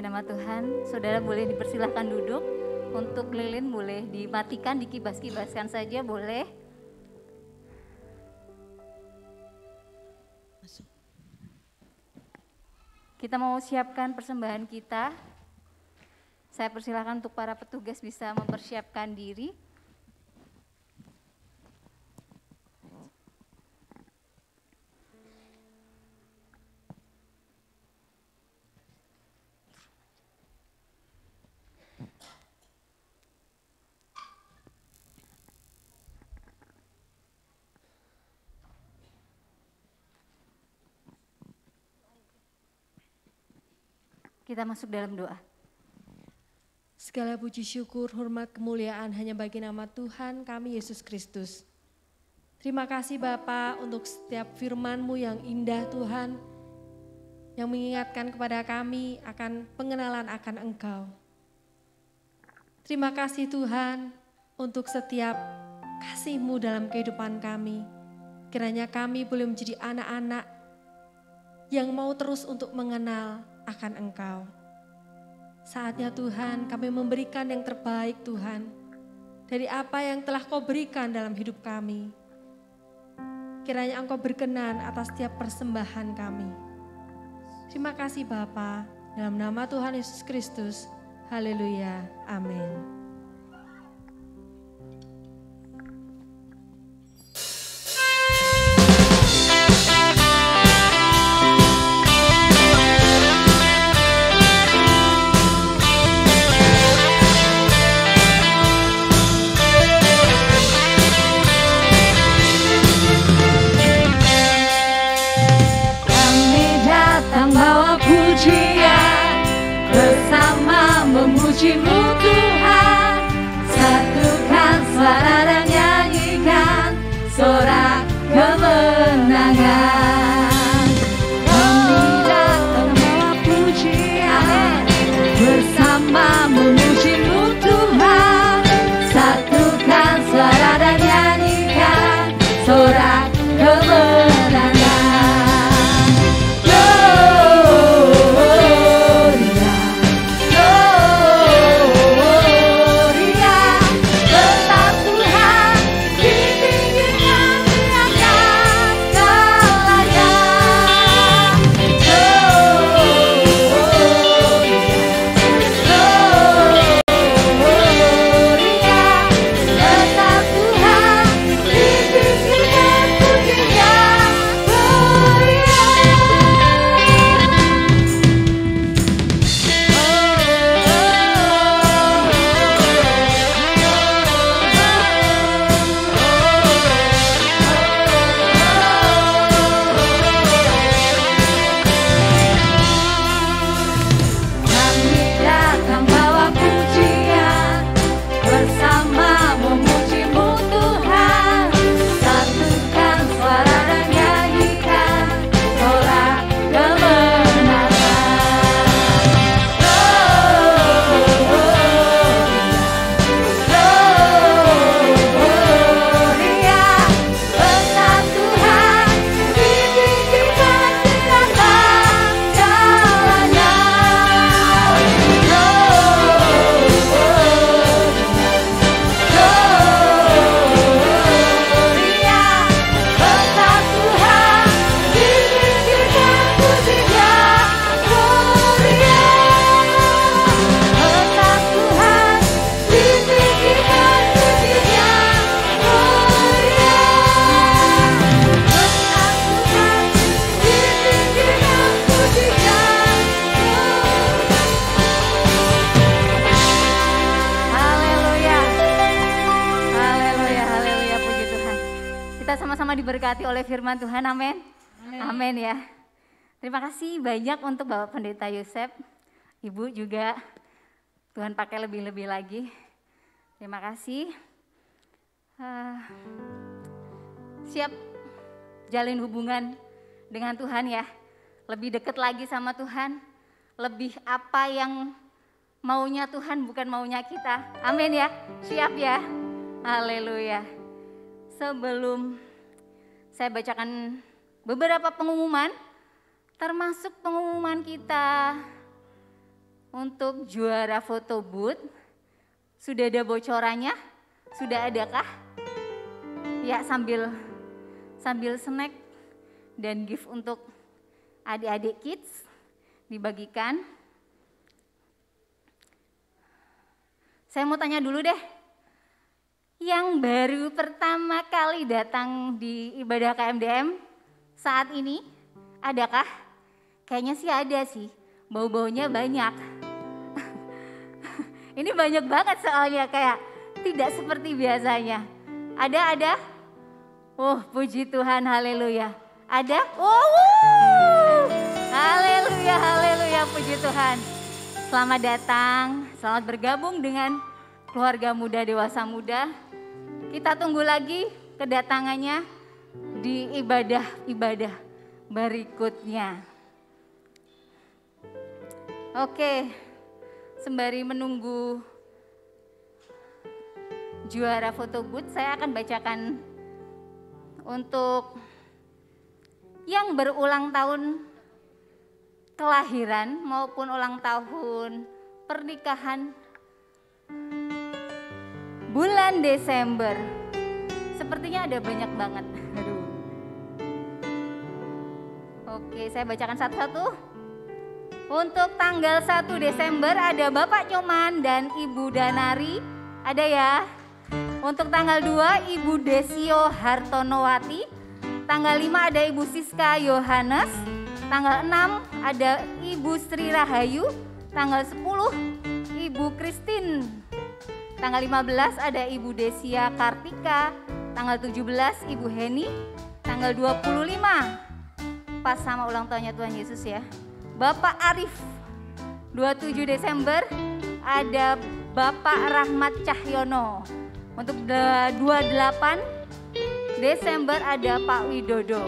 Bagi nama Tuhan, saudara boleh dipersilahkan duduk. Untuk lilin boleh dimatikan, dikibas-kibaskan saja boleh. Kita mau siapkan persembahan kita. Saya persilahkan untuk para petugas bisa mempersiapkan diri. Kita masuk dalam doa. Segala puji syukur, hormat, kemuliaan hanya bagi nama Tuhan kami Yesus Kristus. Terima kasih Bapa untuk setiap firman-Mu yang indah Tuhan, yang mengingatkan kepada kami akan pengenalan akan Engkau. Terima kasih Tuhan untuk setiap kasih-Mu dalam kehidupan kami. Kiranya kami boleh menjadi anak-anak yang mau terus untuk mengenal akan Engkau. Saatnya Tuhan kami memberikan yang terbaik Tuhan dari apa yang telah Kau berikan dalam hidup kami. Kiranya Engkau berkenan atas setiap persembahan kami. Terima kasih Bapa, dalam nama Tuhan Yesus Kristus. Haleluya. Amin. Memuji-Mu Tuhan, satukan suara dan nyanyikan sorak kemenangan. Kami datang bawa pujian, bersama memuji-Mu Tuhan, satukan suara dan nyanyikan sorak kemenangan. Diberkati oleh firman Tuhan, amin. Amin ya. Terima kasih banyak untuk Bapak Pendeta Yosef, Ibu juga Tuhan pakai lebih-lebih lagi. Terima kasih. Siap jalin hubungan dengan Tuhan ya. Lebih dekat lagi sama Tuhan. Lebih apa yang maunya Tuhan bukan maunya kita. Amin ya. Siap ya. Haleluya. Sebelum saya bacakan beberapa pengumuman, termasuk pengumuman kita untuk juara foto booth. Sudah ada bocorannya? Sudah adakah? Ya, sambil snack dan gift untuk adik-adik kids dibagikan. Saya mau tanya dulu deh, yang baru pertama kali datang di ibadah KMDM saat ini, adakah? Kayaknya sih ada sih, bau-baunya banyak. Ini banyak banget soalnya, kayak tidak seperti biasanya. Ada? Oh, puji Tuhan, haleluya. Ada? Oh, haleluya, puji Tuhan. Selamat datang, selamat bergabung dengan keluarga muda dewasa muda. Kita tunggu lagi kedatangannya di ibadah berikutnya. Oke, sembari menunggu juara foto booth, saya akan bacakan untuk yang berulang tahun kelahiran maupun ulang tahun pernikahan bulan Desember. Sepertinya ada banyak banget. Aduh. Oke, saya bacakan satu-satu. Untuk tanggal 1 Desember ada Bapak Nyoman dan Ibu Danari. Ada ya? Untuk tanggal 2 Ibu Desio Hartonowati. Tanggal 5 ada Ibu Siska Yohanes. Tanggal 6 ada Ibu Sri Rahayu. Tanggal 10 Ibu Christine. Tanggal 15 ada Ibu Desia Kartika. Tanggal 17 Ibu Heni. Tanggal 25 pas sama ulang tahunnya Tuhan Yesus ya, Bapak Arif. 27 Desember ada Bapak Rahmat Cahyono. Untuk 28 Desember ada Pak Widodo.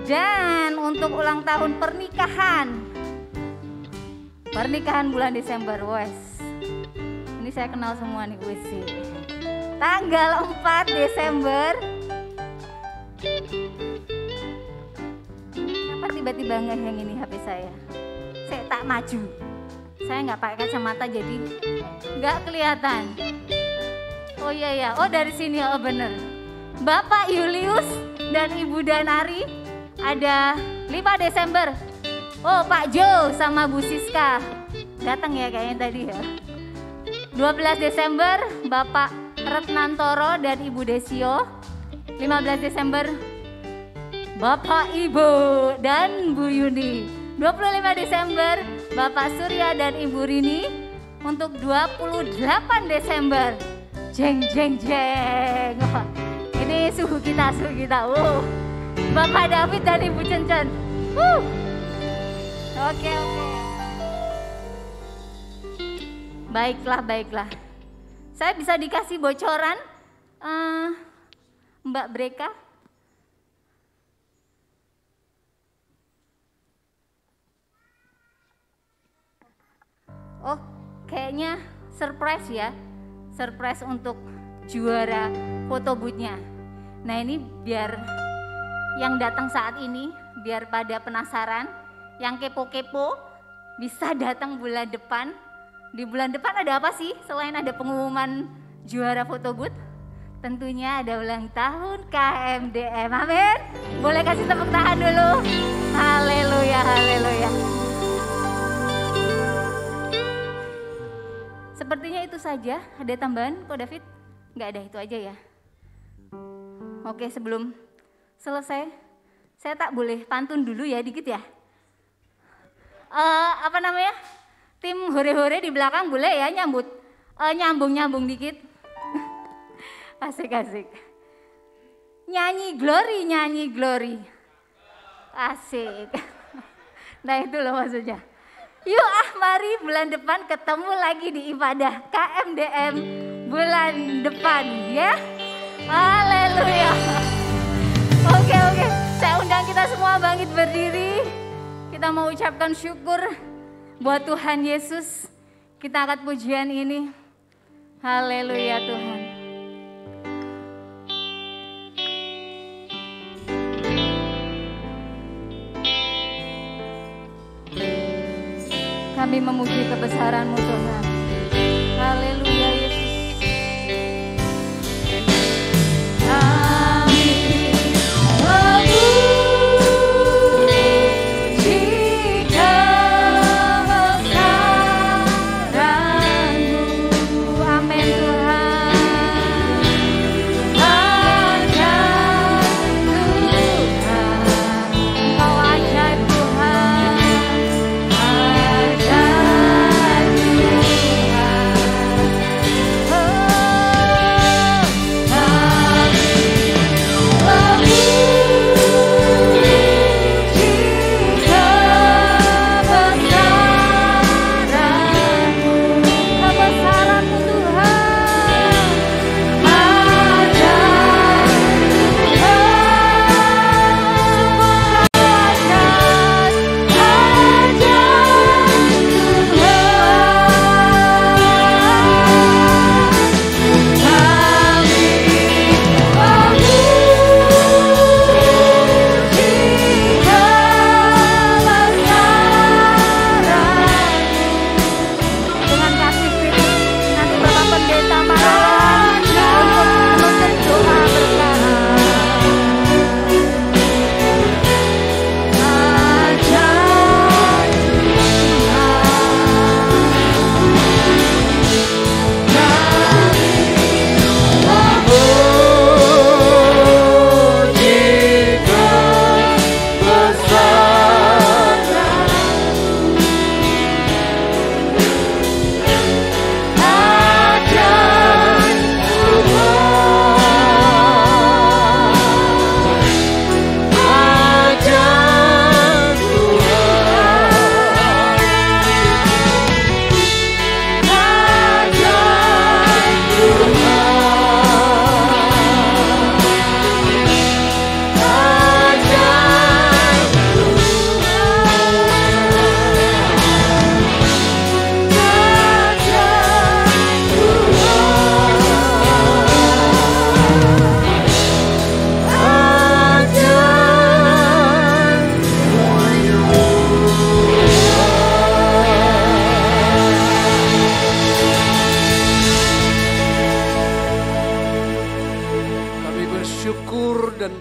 Dan untuk ulang tahun pernikahan bulan Desember, wes. Ini saya kenal semua nih, wes sih. Tanggal 4 Desember. Kenapa tiba-tiba ngeheng ini HP saya? Saya tak maju. Saya nggak pakai kacamata jadi nggak kelihatan. Oh iya, oh dari sini, oh bener. Bapak Julius dan Ibu Danari ada 5 Desember. Oh Pak Jo sama Bu Siska datang ya kayaknya tadi ya. 12 Desember Bapak Retnantoro dan Ibu Desio. 15 Desember Bapak Ibu dan Bu Yuni. 25 Desember Bapak Surya dan Ibu Rini. Untuk 28 Desember jeng. Wah, ini suhu kita. Bapak David dan Ibu Cencen. Oke. Baiklah. Saya bisa dikasih bocoran, Mbak Breka? Oh, kayaknya surprise ya. Surprise untuk juara foto booth-nya. Nah ini biar yang datang saat ini, biar pada penasaran, yang kepo-kepo bisa datang bulan depan. Di bulan depan ada apa sih selain ada pengumuman juara foto booth? Tentunya ada ulang tahun KMDM, amin. Boleh kasih tepuk tangan dulu. Haleluya. Sepertinya itu saja. Ada tambahan kok David? Nggak ada, itu aja ya. Oke, sebelum selesai, saya tak boleh pantun dulu ya dikit ya. Tim hore-hore di belakang boleh ya nyambung dikit. Asik. Nyanyi glory. Asik. Nah itu loh maksudnya. Yuk mari bulan depan ketemu lagi di ibadah KMDM bulan depan ya. Haleluya. Oke. Saya undang kita semua bangkit berdiri. Kita mau ucapkan syukur buat Tuhan Yesus. Kita angkat pujian ini. Haleluya Tuhan. Kami memuji kebesaran-Mu Tuhan. Haleluya Yesus.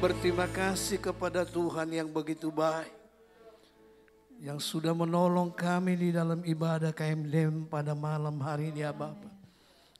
Berterima kasih kepada Tuhan yang begitu baik, yang sudah menolong kami di dalam ibadah KMDM pada malam hari ini ya Bapa.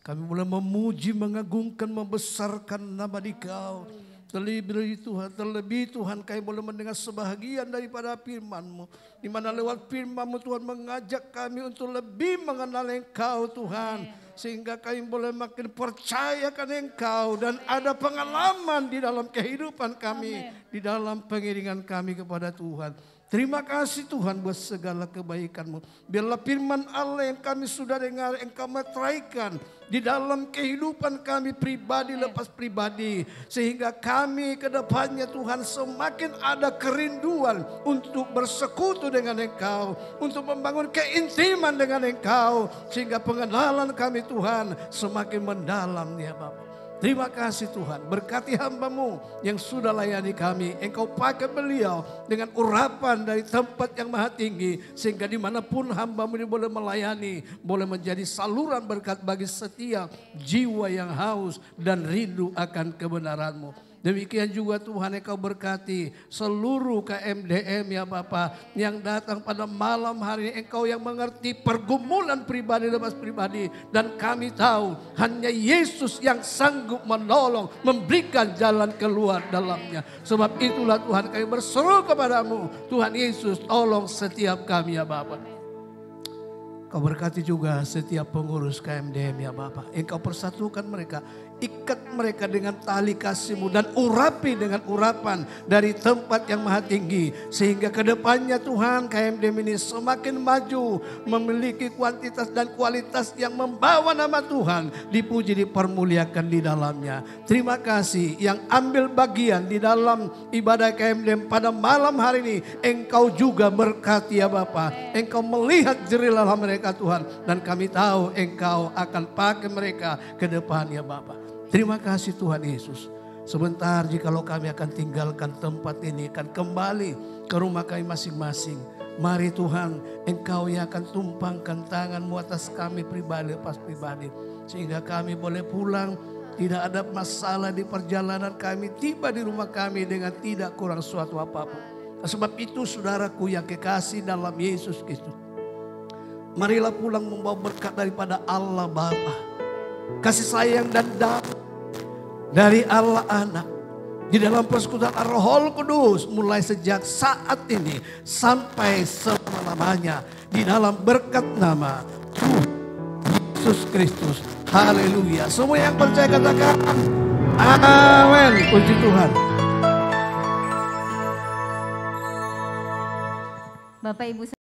Kami mulai memuji, mengagungkan, membesarkan nama Dikau. Terlebih Tuhan kami boleh mendengar sebahagian daripada firman-Mu. Di mana lewat firman-Mu Tuhan mengajak kami untuk lebih mengenal Engkau Tuhan. Sehingga kami boleh makin percayakan Engkau dan ada pengalaman di dalam kehidupan kami. Di dalam pengiringan kami kepada Tuhan. Terima kasih Tuhan buat segala kebaikan-Mu. Biarlah firman Allah yang kami sudah dengar Engkau meteraikan di dalam kehidupan kami pribadi lepas pribadi. Sehingga kami ke depannya Tuhan semakin ada kerinduan untuk bersekutu dengan Engkau. Untuk membangun keintiman dengan Engkau. Sehingga pengenalan kami Tuhan semakin mendalam ya Bapak. Terima kasih Tuhan, berkati hamba-Mu yang sudah layani kami. Engkau pakai beliau dengan urapan dari tempat yang maha tinggi. Sehingga dimanapun hamba-Mu ini boleh melayani, boleh menjadi saluran berkat bagi setiap jiwa yang haus dan rindu akan kebenaran-Mu. Demikian juga Tuhan Engkau berkati seluruh KMDM ya Bapa yang datang pada malam hari ini. Engkau yang mengerti pergumulan pribadi lepas pribadi. Dan kami tahu hanya Yesus yang sanggup menolong, memberikan jalan keluar dalamnya. Sebab itulah Tuhan kami berseru kepadamu. Tuhan Yesus tolong setiap kami ya Bapa. Kau berkati juga setiap pengurus KMDM ya Bapa. Engkau persatukan mereka. Ikat mereka dengan tali kasih-Mu dan urapi dengan urapan dari tempat yang maha tinggi. Sehingga ke depannya Tuhan KMDM ini semakin maju. Memiliki kuantitas dan kualitas yang membawa nama Tuhan. Dipuji, dipermuliakan di dalamnya. Terima kasih yang ambil bagian di dalam ibadah KMDM pada malam hari ini. Engkau juga berkati ya Bapa. Engkau melihat jerilah mereka Tuhan. Dan kami tahu Engkau akan pakai mereka ke depan ya Bapa. Terima kasih Tuhan Yesus. Sebentar jikalau kami akan tinggalkan tempat ini, akan kembali ke rumah kami masing-masing. Mari Tuhan, Engkau yang akan tumpangkan tangan-Mu atas kami pribadi lepas pribadi. Sehingga kami boleh pulang, tidak ada masalah di perjalanan kami, tiba di rumah kami dengan tidak kurang suatu apapun. Sebab itu saudaraku yang kekasih dalam Yesus Kristus, marilah pulang membawa berkat daripada Allah Bapa, kasih sayang dan damai dari Allah Anak, di dalam persekutuan Roh Kudus mulai sejak saat ini sampai selama-lamanya, di dalam berkat nama Tuhan Yesus Kristus. Haleluya. Semua yang percaya katakan amin. Puji Tuhan. Bapak Ibu